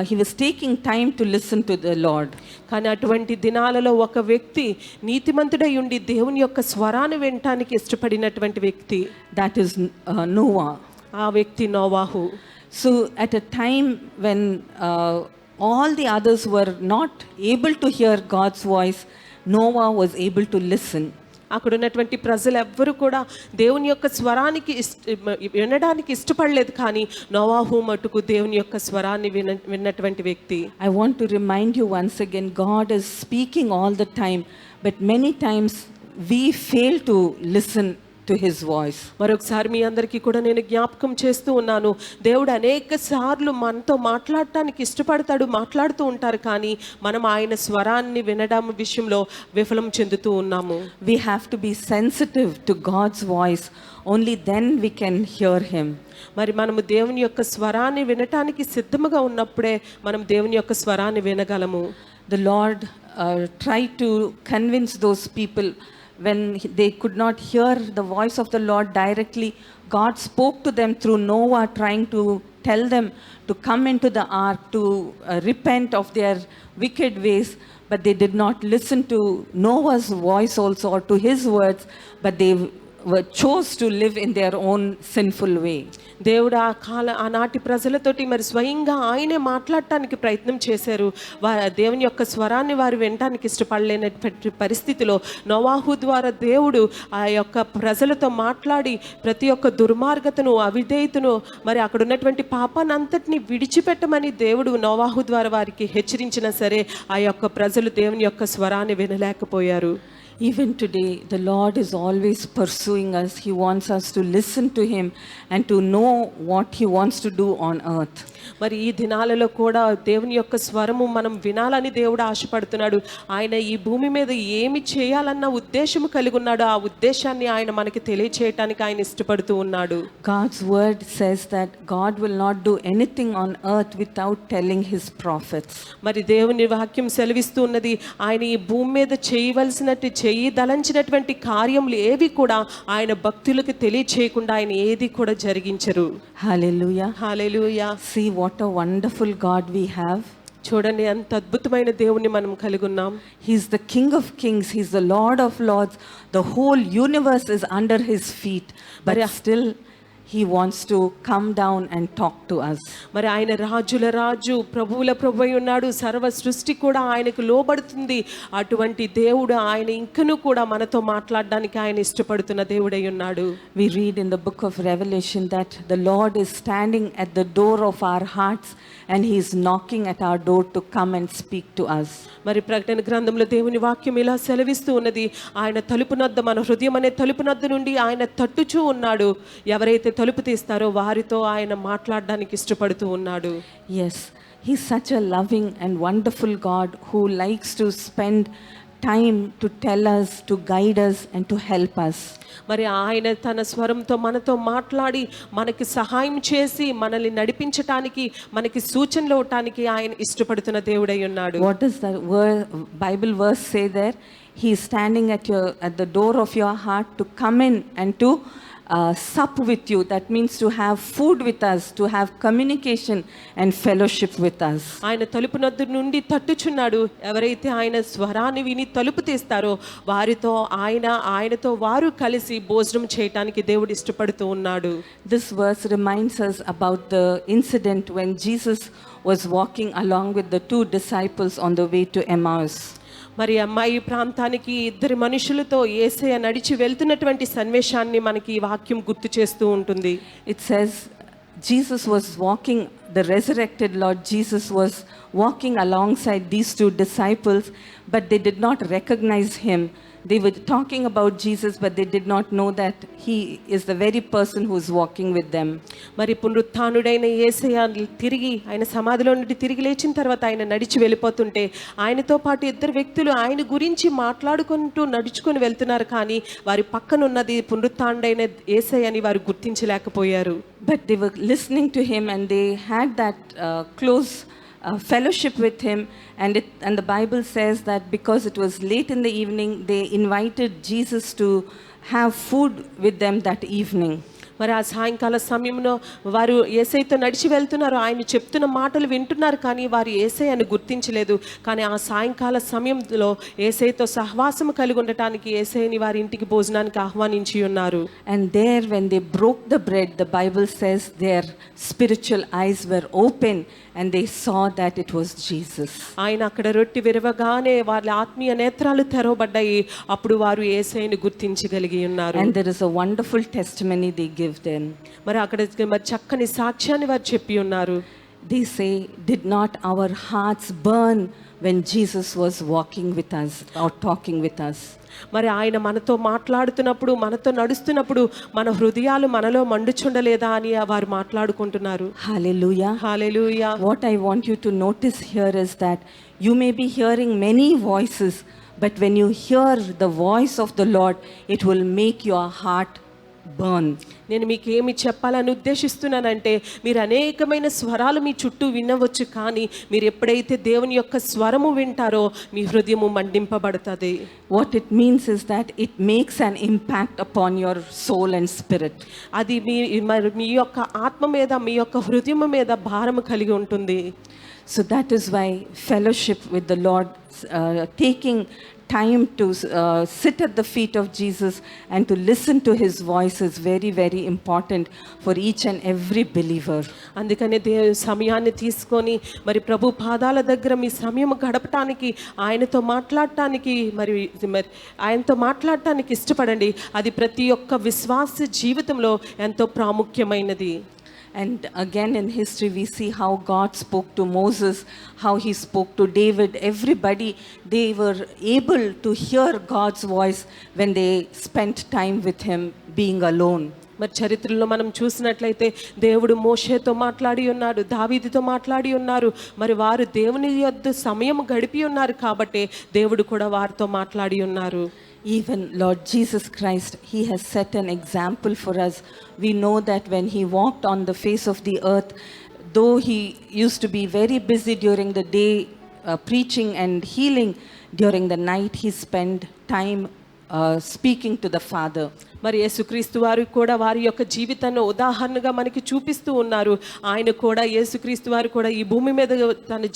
he was taking time to listen to the Lord. కానీ అటువంటి దినాలలో ఒక వ్యక్తి నీతిమంతుడై ఉండి దేవుని యొక్క స్వరాన్ని వినటానికి ఇష్టపడినటువంటి వ్యక్తి. That is Noah. ఆ వ్యక్తి నోవాహు. So at a time when all the others were not able to hear God's voice, Noah was able to listen. అక్కడ ఉన్నటువంటి ప్రజలు ఎవ్వరు కూడా దేవుని యొక్క స్వరానికి వినడానికి ఇష్టపడలేదు. కానీ నోవాహు మటుకు దేవుని యొక్క స్వరాన్ని విన్నటువంటి వ్యక్తి. I want to remind you once again, God is speaking all the time, but many times we fail to listen to His voice. మరొకసారి మీ అందరికీ కూడా నేను జ్ఞాపకం చేస్తూ ఉన్నాను, దేవుడు అనేక సార్లు మనతో మాట్లాడటానికి ఇష్టపడతాడు, మాట్లాడుతూ ఉంటారు. కానీ మనం ఆయన స్వరాన్ని వినడం విషయంలో విఫలం చెందుతూ ఉన్నాము. We have to be sensitive to God's voice. Only then we can hear Him. మరి మనము దేవుని యొక్క స్వరాన్ని వినటానికి సిద్ధముగా ఉన్నప్పుడే మనం దేవుని యొక్క స్వరాన్ని వినగలము. The Lord tried to convince those people when they could not hear the voice of the Lord directly. God spoke to them through Noah, trying to tell them to come into the ark, to repent of their wicked ways. But they did not listen to Noah's voice also, or to his words, but they chose to live in their own sinful way. దేవుడు ఆనాటి ప్రజలతోటి మరి స్వయంగా ఆయనే మాట్లాడటానికి ప్రయత్నం చేశారు. దేవుని యొక్క స్వరాన్ని వారు వినటానికి ఇష్టపడలేనటువంటి పరిస్థితిలో నోవాహు ద్వారా దేవుడు ఆ యొక్క ప్రజలతో మాట్లాడి ప్రతి ఒక్క దుర్మార్గతను, అవిధేయతను, మరి అక్కడ ఉన్నటువంటి పాపాన్ని అంతటిని విడిచిపెట్టమని దేవుడు నోవాహు ద్వారా వారికి హెచ్చరించినా సరే ఆ యొక్క ప్రజలు దేవుని యొక్క స్వరాన్ని వినలేకపోయారు. Even today, the Lord is always pursuing us. He wants us to listen to Him and to know what He wants to do on earth. మరి ఈ దినాలలో కూడా దేవుని యొక్క స్వరము మనం వినాలని దేవుడు ఆశపడుతున్నాడు. ఆయన ఈ భూమి మీద ఏమి చేయాలన్న ఉద్దేశము కలిగి ఉన్నాడు. ఆ ఉద్దేశాన్ని ఆయన మనకి తెలియచేయటానికి ఆయన ఇష్టపడుతూ ఉన్నాడు. God's word says that God will not do anything on earth without telling His prophets. మరి దేవుని వాక్యం సెలవిస్తూ ఉన్నది, ఆయన ఈ భూమి మీద చేయదలంచినటువంటి కార్యములు ఏవి కూడా ఆయన భక్తులకు తెలియచేయకుండా ఆయన ఏది కూడా జరిగించరు. Hallelujah. Hallelujah. See what a wonderful God we have. చూడండి ఎంత అద్భుతమైన దేవుణ్ణి మనం కలిగి ఉన్నాం. He's the King of Kings. He's the Lord of Lords. The whole universe is under His feet. But still He wants to come down and talk to us. మరి ఆయన రాజుల రాజు, ప్రభువుల ప్రభువై ఉన్నాడు. సర్వ సృష్టి కూడా ఆయనకు లోబడుతుంది. అటువంటి దేవుడు ఆయన ఇంకను కూడా మనతో మాట్లాడడానికి ఆయన ఇష్టపడుతున్న దేవుడై ఉన్నాడు. We read in the book of Revelation that the Lord is standing at the door of our hearts and He is knocking at our door to come and speak to us. మరి ప్రకటన గ్రంథంలో దేవుని వాక్యం ఇలా సెలవిస్తూ ఉన్నది, ఆయన తలుపు నద్ద, మన హృదయం అనే తలుపు నద్ద నుండి ఆయన తట్టుచూ ఉన్నాడు. ఎవరైతే తలుపు తీస్తారో వారితో ఆయన మాట్లాడడానికి ఇష్టపడుతూ ఉన్నాడు. Yes, He's such a loving and wonderful God who likes to spend time to tell us, to guide us and to help us. మరి ఆయన తన స్వరంతో మనతో మాట్లాడి మనకి సహాయం చేసి మనల్ని నడిపించటానికి, మనకి సూచనలు ఇవ్వటానికి ఆయన ఇష్టపడుతున్న దేవుడై ఉన్నాడు. What does the Bible verse say there? He is standing at the door of your heart to come in and to sup with you. That means to have food with us, to have communication and fellowship with us. ఆయన తలుపు నద్దు నుండి తట్టుచున్నాడు. ఎవరైతే ఆయన స్వరాన్ని విని తలుపు తీస్తారో వారితో ఆయనతో వారు కలిసి భోజనం చేయటానికి దేవుడు ఇష్టపడుతూ ఉన్నాడు. This verse reminds us about the incident when Jesus was walking along with the two disciples on the way to Emmaus. మరి అమ్మాయి ప్రాంతానికి ఇద్దరు మనుషులతో యేసయ్య నడిచి వెళ్తున్నటువంటి సన్నివేశాన్ని మనకి ఈ వాక్యం గుర్తు చేస్తూ ఉంటుంది. It says Jesus was walking, the resurrected Lord Jesus was walking alongside these two disciples, but they did not recognize Him. They were talking about Jesus, but they did not know that He is the very person who is walking with them. మరి పునరుత్థానుడైన యేసయ్య తిరిగి ఆయన సమాధిలో నుండి తిరిగి లేచిన తర్వాత ఆయన నడిచి వెళ్ళిపోతుంటే ఆయనతో పాటు ఇద్దరు వ్యక్తులు ఆయన గురించి మాట్లాడుకుంటూ నడుచుకొని వెళ్తున్నారు. కానీ వారి పక్కన ఉన్నది పునరుత్థానుడైన యేసయ్య అని వారు గుర్తించలేకపోయారు. But they were listening to Him and they had that close fellowship with Him, and the Bible says that because it was late in the evening, they invited Jesus to have food with them that evening. మరి ఆ సాయంకాల సమయంలో వారు యేసయ్యతో నడిచి వెళ్తున్నారు. ఆయన చెప్తున్న మాటలు వింటున్నారు కానీ వారు యేసయ్యను గుర్తించలేదు. కానీ ఆ సాయంకాల సమయంలో యేసయ్యతో సహవాసం కలిగి ఉండటానికి యేసయ్యని వారి ఇంటికి భోజనానికి ఆహ్వానించి ఉన్నారు. And there when they broke the bread, the Bible says their spiritual eyes were open and they saw that it was Jesus. ఆయన అక్కడ రొట్టె విరవగానే వారి ఆత్మీయ నేత్రాలు తెరవబడ్డాయి. అప్పుడు వారు యేసయ్యను గుర్తించగలిగి ఉన్నారు. And there is a wonderful testimony they give then. మరి అక్కడ మరి చక్కని సాక్ష్యాన్ని వారు చెప్పి ఉన్నారు. They say, did not our hearts burn when Jesus was walking with us or talking with us? మరి ఆయన మనతో మాట్లాడుతున్నప్పుడు, మనతో నడుస్తున్నప్పుడు మన హృదయాలు మనలో మండుచుండలేదా అని వారు మాట్లాడుకుంటున్నారు. Hallelujah. Hallelujah. What I want you to notice here is that you may be hearing many voices, but when you hear the voice of the Lord, it will make your heart burn. నేను మీకు ఏమి చెప్పాలని ఉద్దేశిస్తున్నానంటే, మీరు అనేకమైన స్వరాలు మీ చుట్టూ వినవచ్చు, కానీ మీరు ఎప్పుడైతే దేవుని యొక్క స్వరము వింటారో మీ హృదయము మండింపబడుతుంది. What it means is that it makes an impact upon your soul and spirit. అది మీ యొక్క ఆత్మ మీద, మీ యొక్క హృదయం మీద భారము కలిగి ఉంటుంది. So that is why fellowship with the Lord, taking time to sit at the feet of Jesus and to listen to his voice is very, very important for each and every believer. అందుకనే సమయాన్ని తీసుకొని మరి ప్రభు పాదాల దగ్గర మీ సమయం గడపటానికి, ఆయనతో మాట్లాడటానికి మరి ఆయనతో మాట్లాడటానికి ఇష్టపడండి. అది ప్రతి ఒక్క విశ్వాస జీవితంలో ఎంతో ప్రాముఖ్యమైనది. And again in history we see how God spoke to Moses, how he spoke to David. Everybody, they were able to hear God's voice when they spent time with him being alone. మరి చరిత్రలో మనం చూసినట్లయితే దేవుడు మోషేతో మాట్లాడి ఉన్నాడు, దావీదుతో మాట్లాడి ఉన్నారు. మరి వారు దేవుని యొద్ద సమయం గడిపి ఉన్నారు కాబట్టి దేవుడు కూడా వారితో మాట్లాడి ఉన్నారు. Even Lord Jesus Christ, he has set an example for us. We know that when he walked on the face of the earth, though he used to be very busy during the day preaching and healing, during the night he spent time speaking to the Father. మరి యేసుక్రీస్తు వారు కూడా వారి యొక్క జీవితాన్ని ఉదాహరణగా మనకి చూపిస్తూ ఉన్నారు. ఆయన కూడా యేసుక్రీస్తు వారు కూడా ఈ భూమి మీద తన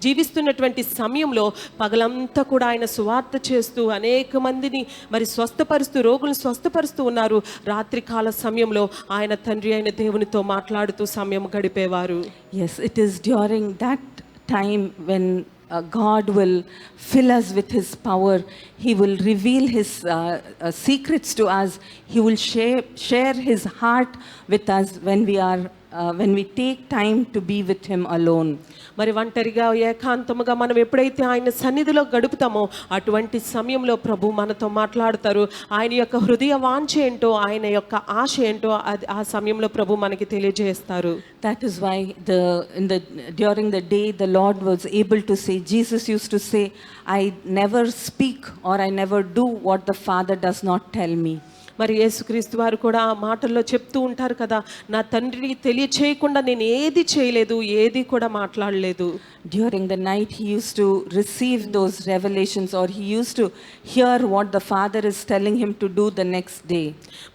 జీవిస్తున్నటువంటి సమయంలో పగలంతా కూడా ఆయన సువార్త చేస్తూ అనేక మందిని మరి స్వస్థపరుస్తూ, రోగులను స్వస్థపరుస్తూ ఉన్నారు. రాత్రికాల సమయంలో ఆయన తండ్రి అయిన దేవునితో మాట్లాడుతూ సమయం గడిపేవారు. Yes, it is during that time when God will fill us with his power. He will reveal his secrets to us. He will share his heart with us when we take time to be with him alone. మరి ఒంటరిగా ఏకాంతముగా మనం ఎప్పుడైతే ఆయన సన్నిధిలో గడుపుతామో అటువంటి సమయంలో ప్రభు మనతో మాట్లాడతారు. ఆయన యొక్క హృదయ వాంఛ ఏంటో, ఆయన యొక్క ఆశ ఏంటో ఆ సమయంలో ప్రభు మనకి తెలియజేస్తారు. That is why during the day the Lord was able to say, Jesus used to say, I never speak or I never do what the Father does not tell me. మరి యేసుక్రీస్తు వారు కూడా ఆ మాటల్లో చెప్తూ ఉంటారు కదా, నా తండ్రికి తెలియచేయకుండా నేను ఏది చేయలేదు, ఏది కూడా మాట్లాడలేదు. During the night he used to receive those revelations, or he used to hear what the Father is telling him to do the next day.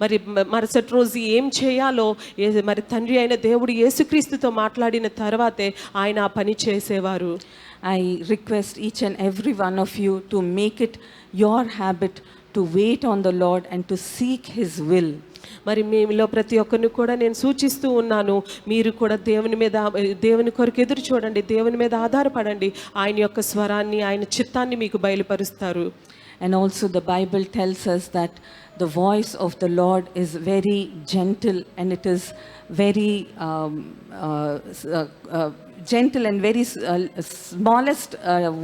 మరి మరుసటి రోజు ఏం చేయాలో మరి తండ్రి అయిన దేవుడు యేసుక్రీస్తుతో మాట్లాడిన తర్వాతే ఆయన ఆ పని చేసేవారు. I request each and every one of you to make it your habit to wait on the Lord and to seek his will. మరి మీలో ప్రతి ఒక్కరిని కూడా నేను సూచిస్తూ ఉన్నాను, మీరు కూడా దేవుని కొరకు ఎదురు చూడండి, దేవుని మీద ఆధారపడండి. ఆయన యొక్క స్వరాన్ని, ఆయన చిత్తాన్ని మీకు బయలుపరుస్తారు. And also the Bible tells us that the voice of the Lord is very gentle, and it is very gentle and very smallest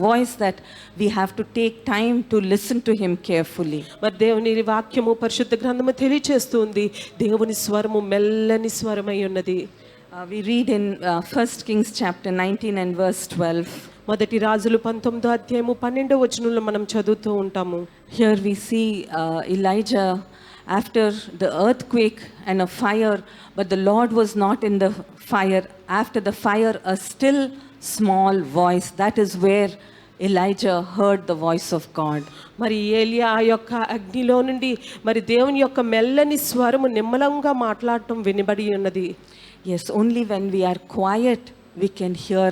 voice that we have to take time to listen to him carefully. మరి దేవుని వాక్యము పరిశుద్ధ గ్రంథము తెలియచేస్తుంది, దేవుని స్వరము మెల్లని స్వరమై ఉన్నది. We read in 1 Kings chapter 19 and verse 12. మొదటి రాజులు 19వ అధ్యాయము 12వ వచనంలో మనం చదువుతూ ఉంటాము. Here we see Elijah after the earthquake and a fire, but the Lord was not in the fire. After the fire, a still small voice. That is where Elijah heard the voice of God. మరి ఏలియా ఆ యొక్క అగ్నిలో నుండి మరి దేవుని యొక్క మెల్లని స్వరము నిమ్మలంగా మాట్లాడటం వినబడి ఉన్నది. Yes, only when we are quiet we can hear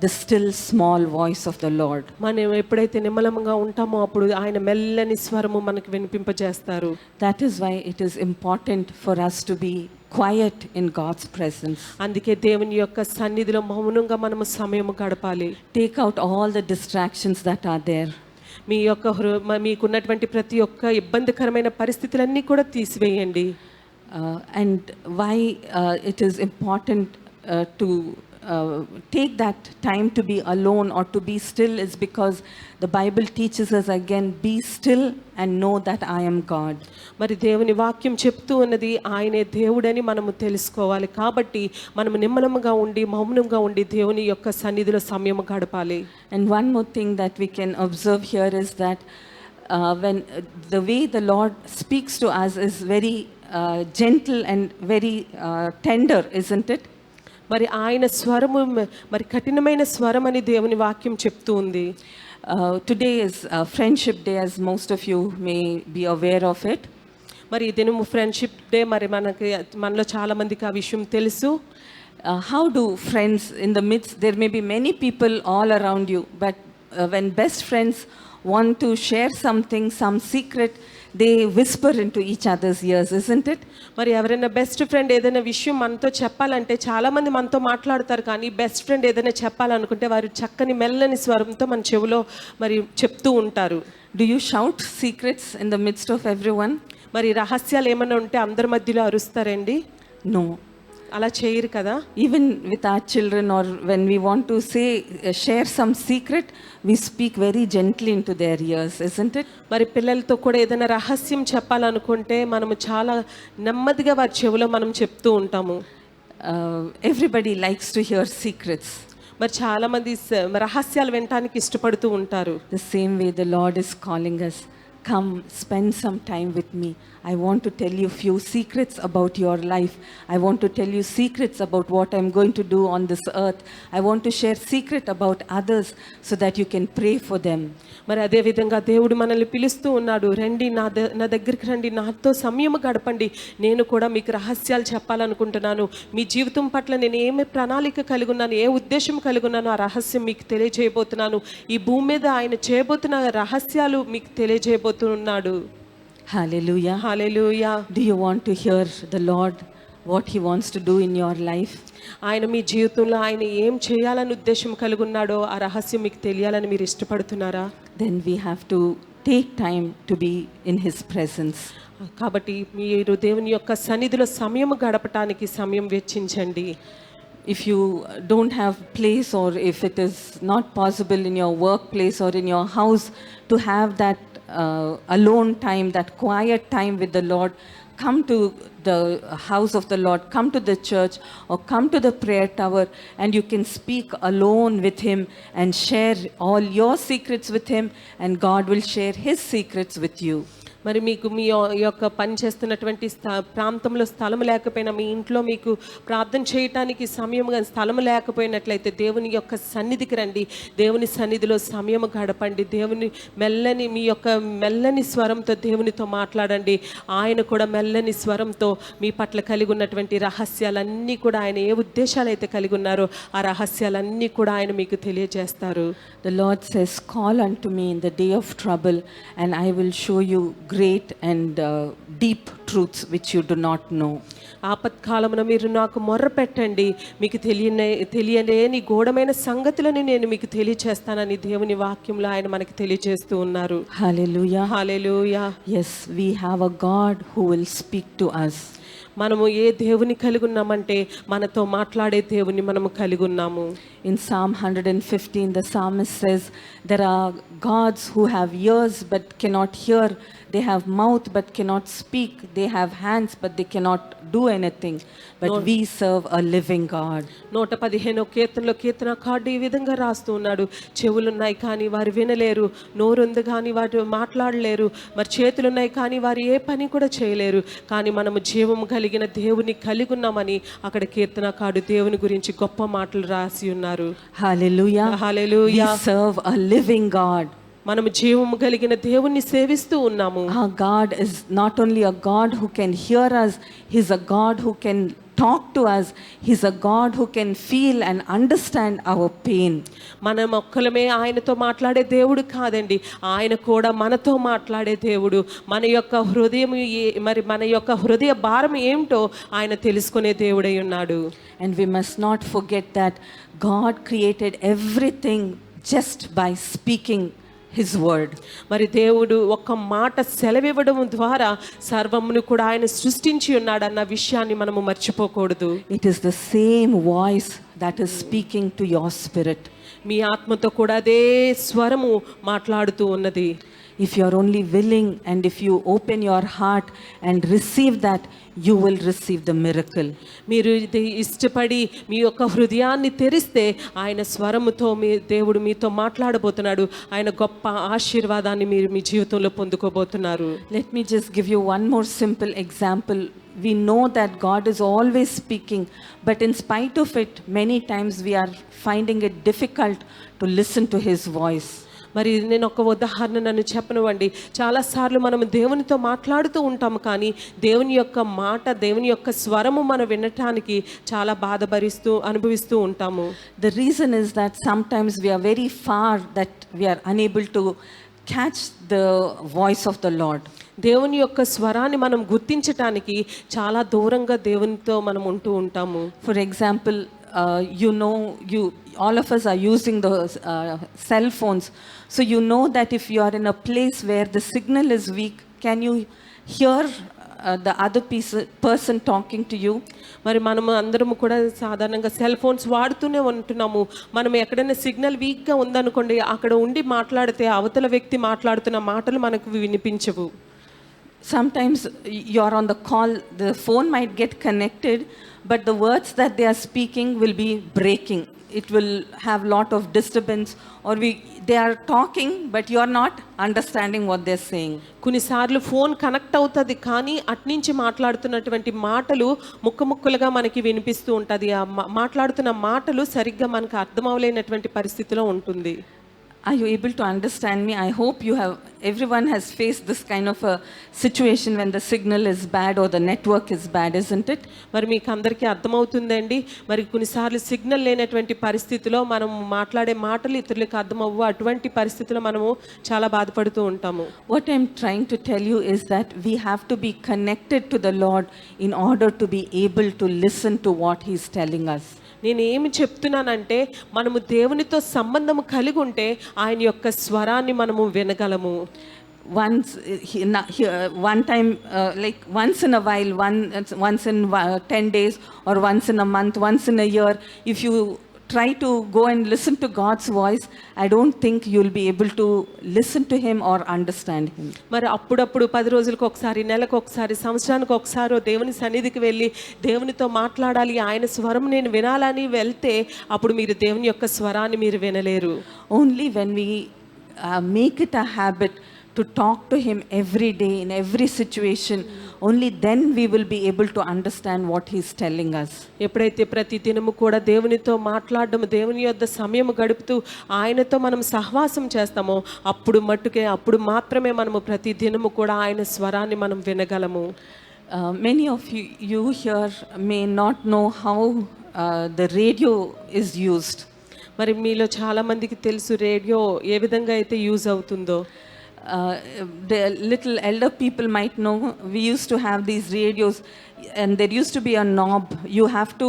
the still small voice of the Lord. మనం ఎప్పుడైతే నిమ్మలంగా ఉంటామో అప్పుడు ఆయన మెల్లని స్వరము మనకు వినిపింపజేస్తారు. That is why it is important for us to be quiet in God's presence. అందుకే దేవుని యొక్క సన్నిధిలో మౌనంగా మనము సమయం గడపాలి. Take out all the distractions that are there. మీకున్నటువంటి ప్రతి ఒక్క ఇబ్బందికరమైన పరిస్థితులన్నీ కూడా తీసివేయండి. And why it is important to take that time to be alone or to be still is because the Bible teaches us again, be still and know that I am God. మరి దేవుని వాక్యం చెప్తూ ఉన్నది ఆయనే దేవుడని మనము తెలుసుకోవాలి. కాబట్టి మనము నిమ్మలంగా ఉండి మౌనంగా ఉండి దేవుని యొక్క సన్నిధిలో సమయం గడపాలి. And one more thing that we can observe here is that when the way the Lord speaks to us is very gentle and very tender, isn't it? మరి ఆయన స్వరము మరి కఠినమైన స్వరం అని దేవుని వాక్యం చెప్తూ ఉంది. Today is Friendship Day, as most of you may be aware of it. మరి ఈ దినము ఫ్రెండ్షిప్ డే. మరి మనలో చాలా మందికి ఆ విషయం తెలుసు. how do friends in the midst, there may be many people all around you, but when best friends want to share something, some secret, they whisper into each other's ears, isn't it? మరి ఎవరైనా best friend ఏదైనా విషయం మనతో చెప్పాలంటే చాలామంది మనతో మాట్లాడతారు, కానీ బెస్ట్ ఫ్రెండ్ ఏదైనా చెప్పాలనుకుంటే వారు చక్కని మెల్లని స్వరంతో మన చెవిలో మరి చెప్తూ ఉంటారు. Do you shout secrets in the midst of everyone? మరి రహస్యాలు ఏమైనా ఉంటే అందరి మధ్యలో అరుస్తారండి? No. అలా చేయరు కదా. Even with our children, or when we want to say, share some secret, we speak very gently into their ears, isn't it? మరి పిల్లలతో కూడా ఏదైనా రహస్యం చెప్పాలనుకుంటే మనము చాలా నెమ్మదిగా వారి చెవిలో మనం చెప్తూ ఉంటాము. Everybody likes to hear secrets. మరి చాలామంది రహస్యాలు వినటానికి ఇష్టపడుతూ ఉంటారు. The same way the Lord is calling us, come spend some time with me. I want to tell you few secrets about your life. I want to tell you secrets about what I'm going to do on this earth. I want to share secret about others so that you can pray for them. మరి అదే విధంగా దేవుడు మనల్ని పిలుస్తూ ఉన్నాడు, రండి నా దగ్గరికి రండి, నాతో సమయం గడపండి, నేను కూడా మీకు రహస్యాలు చెప్పాలనుకుంటున్నాను, మీ జీవితం పట్ల నేను ఏమి ప్రణాళిక కలిగి ఉన్నాను, ఏ ఉద్దేశం కలిగి ఉన్నాను, ఆ రహస్యం మీకు తెలియజేయబోతున్నాను, ఈ భూమి మీద ఆయన చేయబోతున్న రహస్యాలు మీకు తెలియజేయబోతున్నాడు. Hallelujah. Hallelujah. Do you want to hear the Lord, what he wants to do in your life? ఆయన మీ జీవితంలో ఆయన ఏం చేయాలని ఉద్దేశం కలిగి ఉన్నాడో ఆ రహస్యం మీకు తెలియాలని మీరు ఇష్టపడుతున్నారా? Then we have to take time to be in his presence. కాబట్టి మీరు దేవుని యొక్క సన్నిధిలో సమయం గడపటానికి సమయం వెచ్చించండి. If you don't have place, or if it is not possible in your workplace or in your house to have that alone time, that quiet time with the Lord, come to the house of the Lord, come to the church, or come to the prayer tower, and you can speak alone with him and share all your secrets with him, and God will share his secrets with you. మరి మీకు మీ యొక్క పని చేస్తున్నటువంటి ప్రాంతంలో స్థలం లేకపోయినా, మీ ఇంట్లో మీకు ప్రార్థన చేయటానికి సమయం స్థలం లేకపోయినట్లయితే దేవుని యొక్క సన్నిధికి రండి, దేవుని సన్నిధిలో సమయం గడపండి, దేవుని మీ యొక్క మెల్లని స్వరంతో దేవునితో మాట్లాడండి. ఆయన కూడా మెల్లని స్వరంతో మీ పట్ల కలిగి ఉన్నటువంటి రహస్యాలన్నీ కూడా, ఆయన ఏ ఉద్దేశాలు అయితే కలిగి ఉన్నారో ఆ రహస్యాలన్నీ కూడా ఆయన మీకు తెలియజేస్తారు. The Lord says, call unto me in the day of trouble, and I will show you great and deep truths which you do not know. ఆపత్కాలమున మీరు నాకు మొర్ర పెట్టండి, మీకు తెలియలేని గూఢమైన సంగతులను నేను మీకు తెలియచేస్తానని దేవుని వాక్యంలో ఆయన మనకి తెలియజేస్తూ ఉన్నారు. Hallelujah. Hallelujah. Yes, we have a God who will speak to us. మనము ఏ దేవుని కలిగి ఉన్నామంటే మనతో మాట్లాడే దేవుని మనము కలిగి ఉన్నాము. In Psalm 115, the psalmist says, there are gods who have ears but cannot hear, they have mouth but cannot speak, they have hands but they cannot do anything, but we serve a living God. 115 కీర్తనలో కీర్తనకారుడు ఈ విధంగా రాస్తూ ఉన్నాడు, చెవులున్నాయి కానీ వారు వినలేరు, నోరుంది కానీ వారు మాట్లాడలేరు, మరి చేతులున్నాయి కానీ వారు ఏ పని కూడా చేయలేరు, కానీ మనము జీవము కలిగిన దేవుని కలిగి ఉన్నామని అక్కడ కీర్తనకారుడు దేవుని గురించి గొప్ప మాటలు రాసి ఉన్నారు. Hallelujah. Hallelujah. We serve a living God. మనము జీవము కలిగిన దేవుణ్ణి సేవిస్తూ ఉన్నాము. Our God is not only a God who can hear us, he's a God who can talk to us, he's a God who can feel and understand our pain. మనం ఒక్కలమే ఆయనతో మాట్లాడే దేవుడు కాదండి, ఆయన కూడా మనతో మాట్లాడే దేవుడు. మన యొక్క హృదయం మరి మన యొక్క హృదయ భారం ఏమిటో ఆయన తెలుసుకునే దేవుడై ఉన్నాడు. And we must not forget that God created everything just by speaking his word. మరి దేవుడు ఒక్క మాట సెలవివ్వడం ద్వారా సర్వమును కూడా ఆయన సృష్టించి ఉన్నాడన్న విషయాన్ని మనము మర్చిపోకూడదు. It is the same voice that is speaking to your spirit. మీ ఆత్మతో కూడా అదే స్వరము మాట్లాడుతూ ఉన్నది. If you are only willing, and if you open your heart and receive that, you will receive the miracle. మీరు ఇది ఇష్టపడి మీ యొక్క హృదయాన్ని తెరిస్తే ఆయన స్వరముతో మీ దేవుడు మీతో మాట్లాడబోతున్నాడు. ఆయన గొప్ప ఆశీర్వాదాన్ని మీరు మీ జీవితంలో పొందుకోబోతున్నారు. Let me just give you one more simple example. We know that God is always speaking, but in spite of it, many times we are finding it difficult to listen to his voice. మరి నేను ఒక ఉదాహరణ నన్ను చెప్పనివ్వండి. చాలాసార్లు మనం దేవునితో మాట్లాడుతూ ఉంటాము, కానీ దేవుని యొక్క మాట, దేవుని యొక్క స్వరము మనం వినటానికి చాలా అనుభవిస్తూ ఉంటాము. The reason is that sometimes we are very far that we are unable to catch the voice of the Lord. దేవుని యొక్క స్వరాన్ని మనం గుర్తించటానికి చాలా దూరంగా దేవునితో మనం ఉంటూ ఉంటాము. For example, all of us are using the cell phones. So you know that if you are in a place where the signal is weak, can you hear the other person talking to you? మరి మనము అందరము కూడా సాధారణంగా cell phones వాడుతూనే ఉంటున్నాము. మనం ఎక్కడైనా signal వీక్గా ఉందనుకోండి, అక్కడ ఉండి మాట్లాడితే అవతల వ్యక్తి మాట్లాడుతున్న మాటలు మనకు వినిపించవు. Sometimes you are on the call, the phone might get connected, but the words that they are speaking will be breaking. It will have lot of disturbance, or they are talking but you are not understanding what they are saying. కొన్నిసార్లు phone connect అవుతుంది, కానీ అట్నుంచి మాట్లాడుతున్నటువంటి మాటలు ముక్కముక్కలుగా మనకి వినిపిస్తూ ఉంటుంది. ఆ మాట్లాడుతున్న మాటలు సరిగ్గా మనకు అర్థం అవ్వలేనటువంటి పరిస్థితిలో ఉంటుంది. Are you able to understand me? I hope everyone has faced this kind of a situation when the signal is bad or the network is bad, isn't it? మరి మీకు అందరికీ అర్థమవుతుందండి. మరి కొన్నిసార్లు సిగ్నల్ లేనటువంటి పరిస్థితిలో మనం మాట్లాడే మాటలు ఇతరులకు అర్థమవ్వు. అటువంటి పరిస్థితిలో మనము చాలా బాధపడుతూ ఉంటాము. What I'm trying to tell you is that we have to be connected to the Lord in order to be able to listen to what He's telling us. నేను ఏమి చెప్తున్నానంటే, మనము దేవునితో సంబంధము కలిగి ఉంటే ఆయన యొక్క స్వరాన్ని మనము వినగలము. One time, like once in a while, once in 10 days or once in a month, once in a year, if you try to go and listen to God's voice, I don't think you'll be able to listen to Him or understand Him. మరి అప్పుడప్పుడు 10 రోజులకు ఒకసారి, నెలకు ఒకసారి, సంవత్సరానికి ఒకసారి దేవుని సన్నిధికి వెళ్ళి దేవునితో మాట్లాడాలి, ఆయన స్వరం నేను వినాలని వెళ్తే అప్పుడు మీరు దేవుని యొక్క స్వరాన్ని మీరు వినలేరు. Only when we make it a habit to talk to Him every day in every situation, only then we will be able to understand what He's telling us. ఎప్పుడైతే ప్రతి దినము కూడా దేవునితో మాట్లాడడం, దేవుని యొద్ద సమయం గడుపుతూ ఆయనతో మనం సహవాసం చేస్తామో అప్పుడు మాత్రమే మనము ప్రతి దినము కూడా ఆయన స్వరాన్ని మనం వినగలము. Many of you here may not know how the radio is used. మరి మీలో చాలా మందికి తెలుసు రేడియో ఏ విధంగా అయితే యూజ్ అవుతుందో. The little elder people might know, we used to have these radios and there used to be a knob. You have to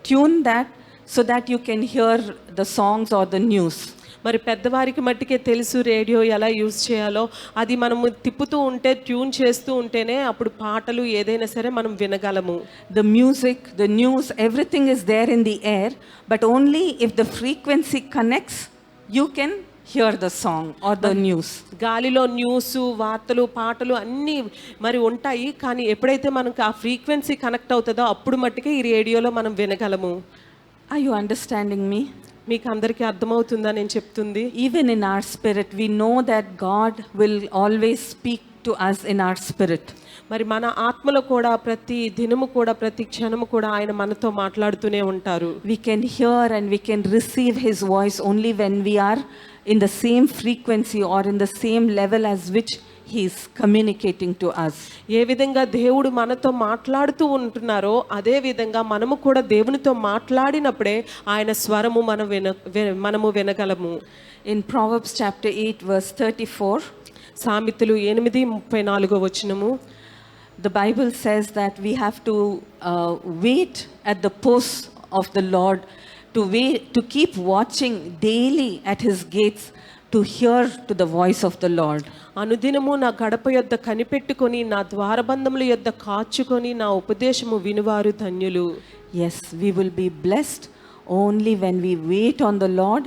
tune that so that you can hear the songs or the news. మరి పెద్దవారికి మట్టికే తెలుసు radio ఎలా use చేయాలో. అది మనము తిప్పుతూ ఉంటే, tune చేస్తూ ఉంటేనే అప్పుడు పాటలు ఏదైనా సరే మనం వినగలము. The music, the news, everything is there in the air, but only if the frequency connects, you can hear the song or the news. గాలిలో న్యూస్, వార్తలు, పాటలు అన్నీ మరి ఉంటాయి, కానీ ఎప్పుడైతే మనకు ఆ ఫ్రీక్వెన్సీ కనెక్ట్ అవుతుందో అప్పుడు మట్టుకే ఈ రేడియోలో మనం వినగలము. Are you understanding me? మీకు అందరికీ అర్థమవుతుందా నేను చెప్తుంది? Even in our spirit, we know that God will always speak to us in our spirit. మరి మన ఆత్మలో కూడా ప్రతి దినము కూడా, ప్రతి క్షణము కూడా ఆయన మనతో మాట్లాడుతూనే ఉంటారు. We can hear and we can receive His voice only when we are in the same frequency or in the same level as which He is communicating to us. ఏ విధంగా దేవుడు మనతో మాట్లాడుతూ ఉంటున్నారో అదే విధంగా మనము కూడా దేవునితో మాట్లాడినప్పుడే ఆయన స్వరము మనము వినగలము. In Proverbs chapter 8 verse 34, సామెతలు 8:34 వచనము, the Bible says that we have to wait at the posts of the Lord, to keep watching daily at His gates, to hear to the voice of the Lord. అనుదినము నా గడప యొద్ద కనిపెట్టుకొని, నా ద్వారబంధముల యొద్ద కాచుకొని, నా ఉపదేశము వినువారు ధన్యులు. Yes, we will be blessed only when we wait on the Lord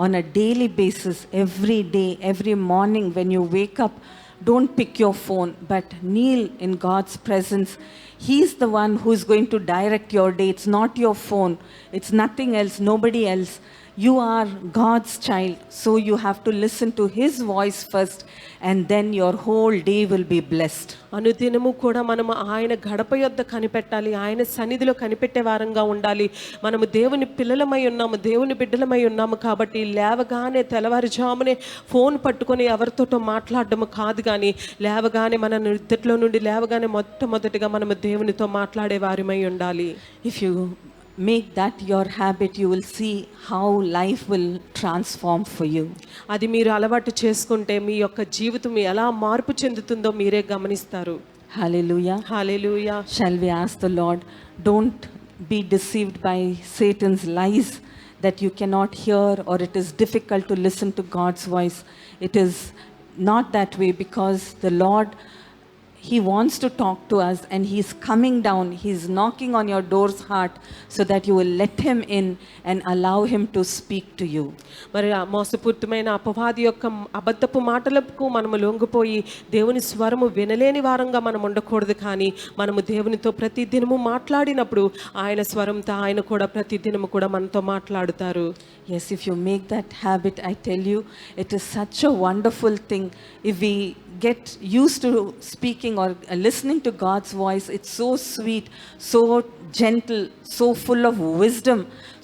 on a daily basis, every day, every morning when you wake up. Don't pick your phone, but kneel in God's presence. He's the one who is going to direct your day. It's not your phone. It's nothing else, nobody else. You are God's child, so you have to listen to His voice first, and then your whole day will be blessed. అనుదినము కూడా మనము ఆయన గడప యొద్ద కనిపెట్టాలి, ఆయన సన్నిధిలో కనిపెట్టే వారంగా ఉండాలి. మనము దేవుని పిల్లలమై ఉన్నాము, దేవుని బిడ్డలమై ఉన్నాము కాబట్టి లేవగానే తెల్లవారుజామునే ఫోన్ పట్టుకొని ఎవరితోటో మాట్లాడడము కాదు, కానీ లేవగానే మన నిద్రలో నుండి లేవగానే మొట్టమొదటిగా మనము దేవునితో మాట్లాడే వారిమై ఉండాలి. If you make that your habit, you will see how life will transform for you. అది మీరు అలవాటు చేసుకుంటే మీ యొక్క జీవితం ఎలా మార్పు చెందుతుందో మీరే గమనిస్తారు. Hallelujah. Hallelujah. Shall we ask the Lord, don't be deceived by Satan's lies that you cannot hear or it is difficult to listen to God's voice. It is not that way, because the Lord, He wants to talk to us, and He's coming down. He's knocking on your door's heart so that you will let Him in and allow Him to speak to you. మరి ఆ మోసపూరితమైన అపవాది యొక్క అబద్ధపు మాటలకు మనము లొంగిపోయి దేవుని స్వరము వినలేని వారంగా మనం ఉండకూడదు, కానీ మనము దేవునితో ప్రతి దినము మాట్లాడినప్పుడు ఆయన స్వరంతో ఆయన కూడా ప్రతి దినము కూడా మనతో మాట్లాడుతారు. Yes, if you make that habit, I tell you, it is such a wonderful thing. If we get used to speaking or listening to God's voice, it's so sweet, so gentle, so full of wisdom,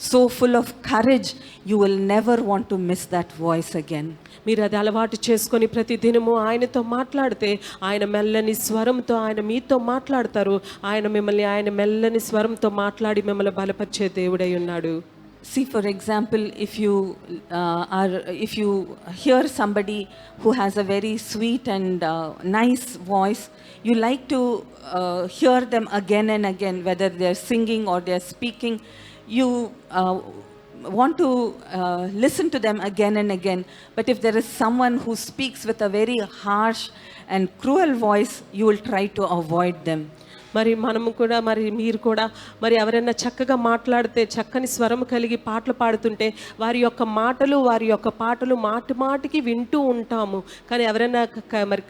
so full of courage. You will never want to miss that voice again. మీరు అది అలవాటు చేసుకొని ప్రతి దినము ఆయనతో మాట్లాడితే ఆయన మెల్లని స్వరంతో ఆయన మీతో మాట్లాడతారు. ఆయన మిమ్మల్ని ఆయన మెల్లని స్వరంతో మాట్లాడి మిమ్మల్ని బలపరిచే దేవుడై ఉన్నాడు. See, for example, if you hear somebody who has a very sweet and nice voice, you like to hear them again and again, whether they're singing or they're speaking. You want to listen to them again and again. But if there is someone who speaks with a very harsh and cruel voice, you will try to avoid them. మరి మనము కూడా మీరు కూడా ఎవరైనా చక్కగా మాట్లాడితే చక్కని స్వరం కలిగి పాటలు పాడుతుంటే వారి యొక్క పాటలు మాటి మాటికి వింటూ ఉంటాము. కానీ ఎవరైనా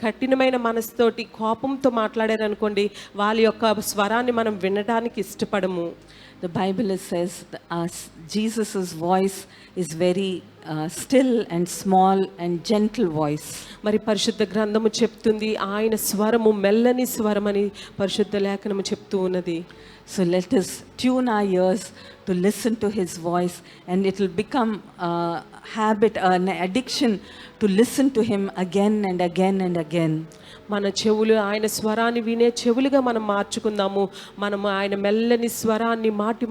కఠినమైన మనసుతోటి కోపంతో మాట్లాడారనుకోండి, వాళ్ళ యొక్క స్వరాన్ని మనం వినడానికి ఇష్టపడము. The Bible says that Jesus' voice is very still and small and gentle voice. మరి పరిశుద్ధ గ్రంథము చెప్తుంది ఆయన స్వరము మెల్లని స్వరమని పరిశుద్ధ లేఖనము చెప్తూ ఉన్నది. So let us tune our ears to listen to His voice, and it will become a habit, an addiction to listen to Him again and again and again. మన చెవులు ఆయన స్వరాన్ని వినే చెవులుగా మనం మార్చుకుందాము. మనము ఆయన మెల్లని స్వరాన్ని మాటి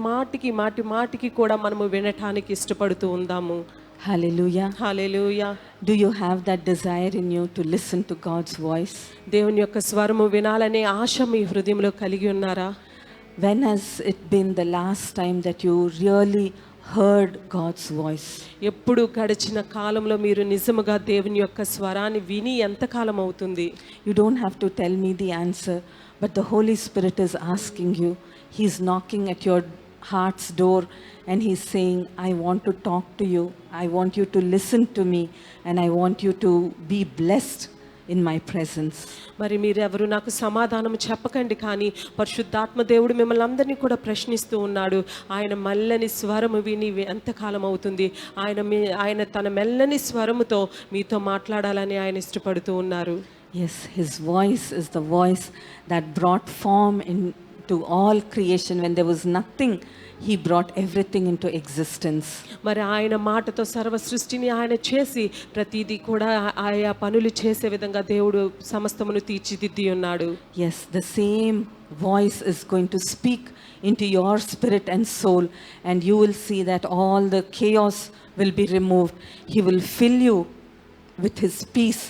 మాటికి కూడా మనము వినటానికి ఇష్టపడుతూ ఉందాము. Hallelujah. Hallelujah. Do you have that desire in you to listen to God's voice? దేవుని యొక్క స్వరము వినాలనే ఆశ మీ హృదయంలో కలిగి ఉన్నారా? When has it been the last time that you really heard God's voice? ఎప్పుడు గడిచిన కాలంలో మీరు నిజముగా దేవుని యొక్క స్వరాన్ని విని ఎంత కాలం అవుతుంది? You don't have to tell me the answer, but the Holy Spirit is asking you. He's knocking at your heart's door and He's saying, I want to talk to you. I want you to listen to me, and I want you to be blessed in my presence. మరి మీరెవరు నాకు సమాధానం చెప్పకండి, కానీ పరిశుద్ధాత్మ దేవుడు మిమ్మల్ని అందరినీ కూడా ప్రశ్నిస్తూ ఉన్నాడు. ఆయన మెల్లని స్వరము విని ఎంతకాలం అవుతుంది? ఆయన తన మెల్లని స్వరముతో మీతో మాట్లాడాలని ఆయన ఇష్టపడుతూ ఉన్నారు. Yes, His voice is the voice that brought form into all creation. When there was nothing, He brought everything into existence. మరి ఆయన మాటతో సర్వ సృష్టిని ఆయన చేసి ప్రతిదీ కూడా ఆయా పనులు చేసే విధంగా దేవుడు సమస్తమును తీర్చిదిద్ది ఉన్నాడు. Yes, the same voice is going to speak into your spirit and soul, and you will see that all the chaos will be removed. He will fill you with His peace.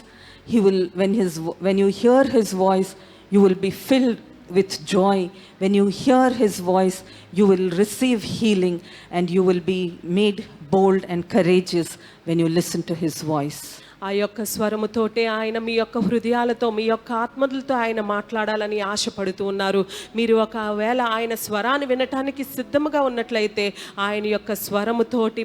He will, when you hear His voice, you will be filled with joy. When you hear His voice, you will receive healing, and you will be made bold and courageous when you listen to His voice. ఆ యొక్క స్వరముతోటే ఆయన మీ యొక్క హృదయాలతో మీ యొక్క ఆత్మలతో ఆయన మాట్లాడాలని ఆశపడుతూ ఉన్నారు. మీరు ఒకవేళ ఆయన స్వరాన్ని వినటానికి సిద్ధముగా ఉన్నట్లయితే ఆయన యొక్క స్వరముతోటి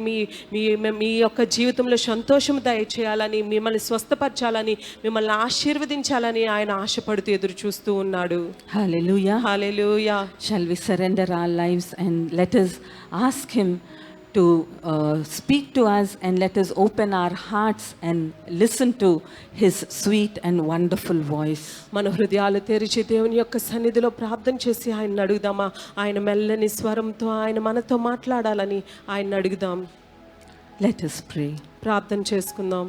మీ యొక్క జీవితంలో సంతోషము దయచేయాలని, మిమ్మల్ని స్వస్థపరచాలని, మిమ్మల్ని ఆశీర్వదించాలని ఆయన ఆశపడుతూ ఎదురు చూస్తూ ఉన్నాడు. Hallelujah. Hallelujah. Shall we surrender our lives and let us ask Him to speak to us, and let us open our hearts and listen to his sweet and wonderful voice. మన హృదయాలు తెరిచి దేవుని యొక్క సన్నిధిలో ప్రార్థన చేసి ఆయన అడుగుదామా? ఆయన మెల్లని స్వరంతో ఆయన మనతో మాట్లాడాలని ఆయన అడుగుదాం. Let us pray. ప్రార్థన చేసుకుందాం.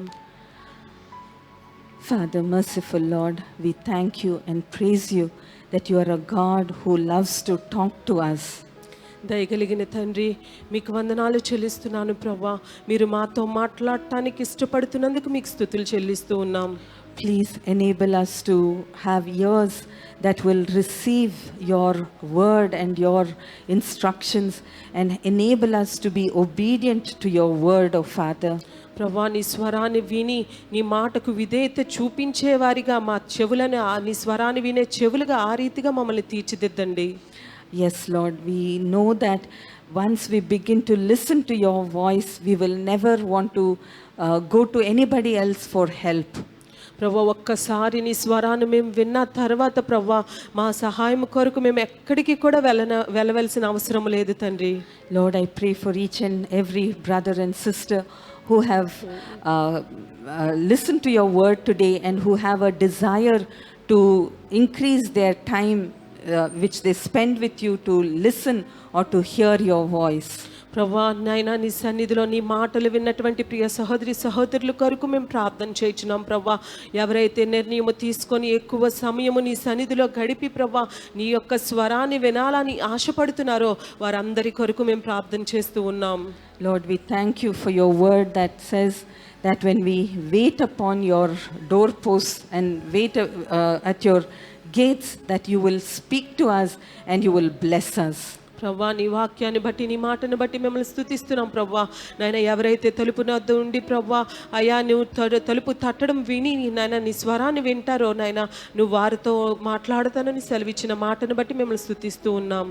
Father, merciful Lord, we thank you and praise you that you are a God who loves to talk to us. దయగలిగిన తండ్రి, మీకు వందనాలు చెల్లిస్తున్నాను ప్రభా. మీరు మాతో మాట్లాడటానికి ఇష్టపడుతున్నందుకు మీకు స్తుతులు చెల్లిస్తూ ఉన్నాం. Please enable us to have ears that will receive your word and your instructions, and enable us to be obedient to your word, O Father. ప్రభా, నీ స్వరాన్ని విని నీ మాటకు విధేయత చూపించేవారిగా మా చెవులను నీ స్వరాన్ని వినే చెవులుగా ఆ రీతిగా మమ్మల్ని తీర్చిదిద్దండి. Yes, Lord, we know that once we begin to listen to your voice, we will never want to go to anybody else for help. ప్రభా, ఒక్కసారి నీ స్వరాన్ని మేము విన్న తర్వాత ప్రభా, మా సహాయం కొరకు మేము ఎక్కడికి కూడా వెళ్ళవలసిన అవసరం లేదు తండ్రి. Lord, I pray for each and every brother and sister who have listened to your word today and who have a desire to increase their time which they spend with you to listen or to hear your voice. ప్రభా, నాయనా నీ సన్నిధిలో నీ మాటలు విన్నటువంటి ప్రియ సహోదరి సహోదరుల కొరకు మేము ప్రార్థన చేయించున్నాం ప్రభా. ఎవరైతే నిర్ణయం తీసుకొని ఎక్కువ సమయము నీ సన్నిధిలో గడిపి ప్రభా నీ యొక్క స్వరాన్ని వినాలని ఆశపడుతున్నారో వారందరి కొరకు మేము ప్రార్థన చేస్తూ ఉన్నాం. Lord, we thank you for your word that says that when we wait upon your doorposts and wait at your gates, that you will speak to us and you will bless us. ప్రభా, నీ వాక్యాన్ని బట్టి నీ మాటను బట్టి మిమ్మల్ని స్తుతిస్తున్నాం ప్రభా. నాయన, ఎవరైతే తలుపు వద్ద ఉండి ప్రభా అయ్యా నువ్వు తలుపు తట్టడం విని నాయన నీ స్వరాన్ని వింటారో నాయన నువ్వు వారితో మాట్లాడతానని సెలవిచ్చిన మాటను బట్టి మిమ్మల్ని స్తుతిస్తూ ఉన్నాం.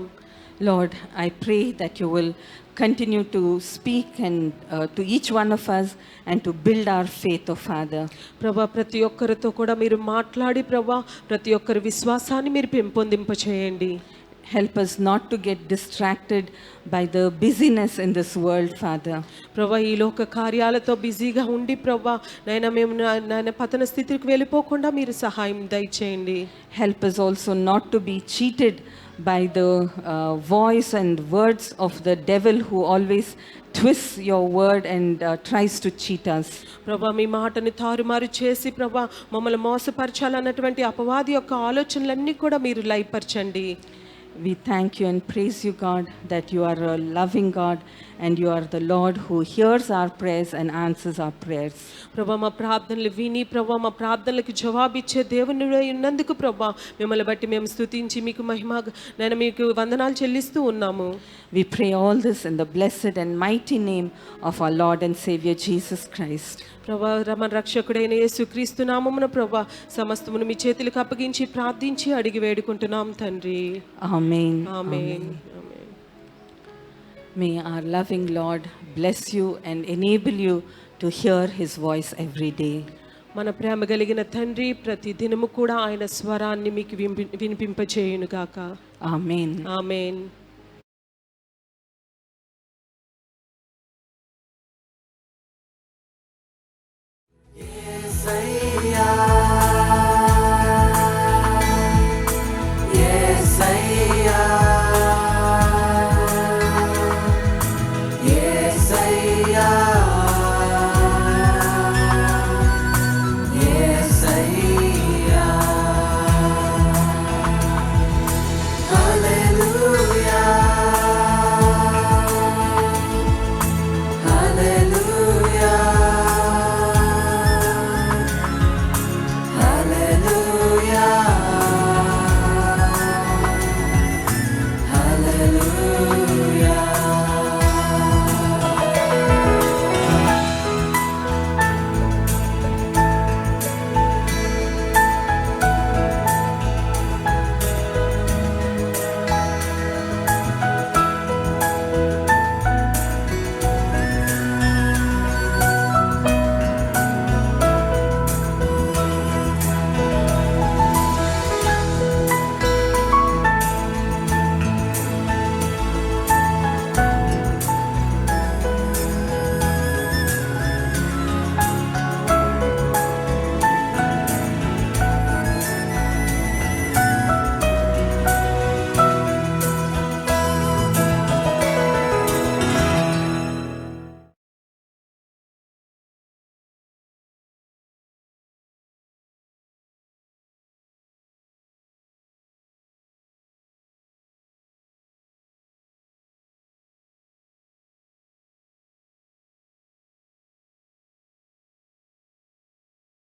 Lord, I pray that you will continue to speak and to each one of us and to build our faith, O Father. ప్రభా, ప్రతి ఒక్కరితో కూడా మీరు మాట్లాడి ప్రభా ప్రతి ఒక్కరి విశ్వాసాన్ని మీరు పెంపొందింపచేయండి. Help us not to get distracted by the busyness in this world, Father. ప్రభా, ఈ లోక కార్యాలతో బిజీగా ఉండి ప్రభా నైనా మేము నాయన పతన స్థితికి వెళ్ళిపోకుండా మీరు సహాయం దయచేయండి. Help us also not to be cheated by the voice and words of the devil who always twists your word and tries to cheat us. ప్రభా, మీ మాటని తారుమారు చేసి ప్రభా మమ్మల్ని మోసపరచాలన్నటువంటి అపవాది యొక్క ఆలోచనలన్నీ కూడా మీరు లయపరచండి. We thank you and praise you, God, that you are a loving God and you are the Lord who hears our prayers and answers our prayers. ప్రభా, మా ప్రార్థనలు విని ప్రభా మా ప్రార్థనలకు జవాబిచ్చే దేవునివై ఉన్నందుకు ప్రభా మిమ్మల్ని బట్టి మేము స్తుతించి మీకు మహిమ నేను మీకు వందనాలు చెల్లిస్తూ ఉన్నాము. We pray all this in the blessed and mighty name of our Lord and Savior Jesus Christ. ప్రభా, మన రక్షకుడైన యేసుక్రీస్తు నామమున ప్రభా సమస్తమును మీ చేతులకు అప్పగించి ప్రార్థించి అడిగి వేడుకుంటున్నాం తండ్రి. Amen. Amen. May our loving Lord bless you and enable you to hear his voice every day. మన ప్రేమ కలిగిన తండ్రి ప్రతి దినము కూడా ఆయన స్వరాన్ని మీకు వినిపింపచేయును గాక. Amen. ఆమేన్. Yesaya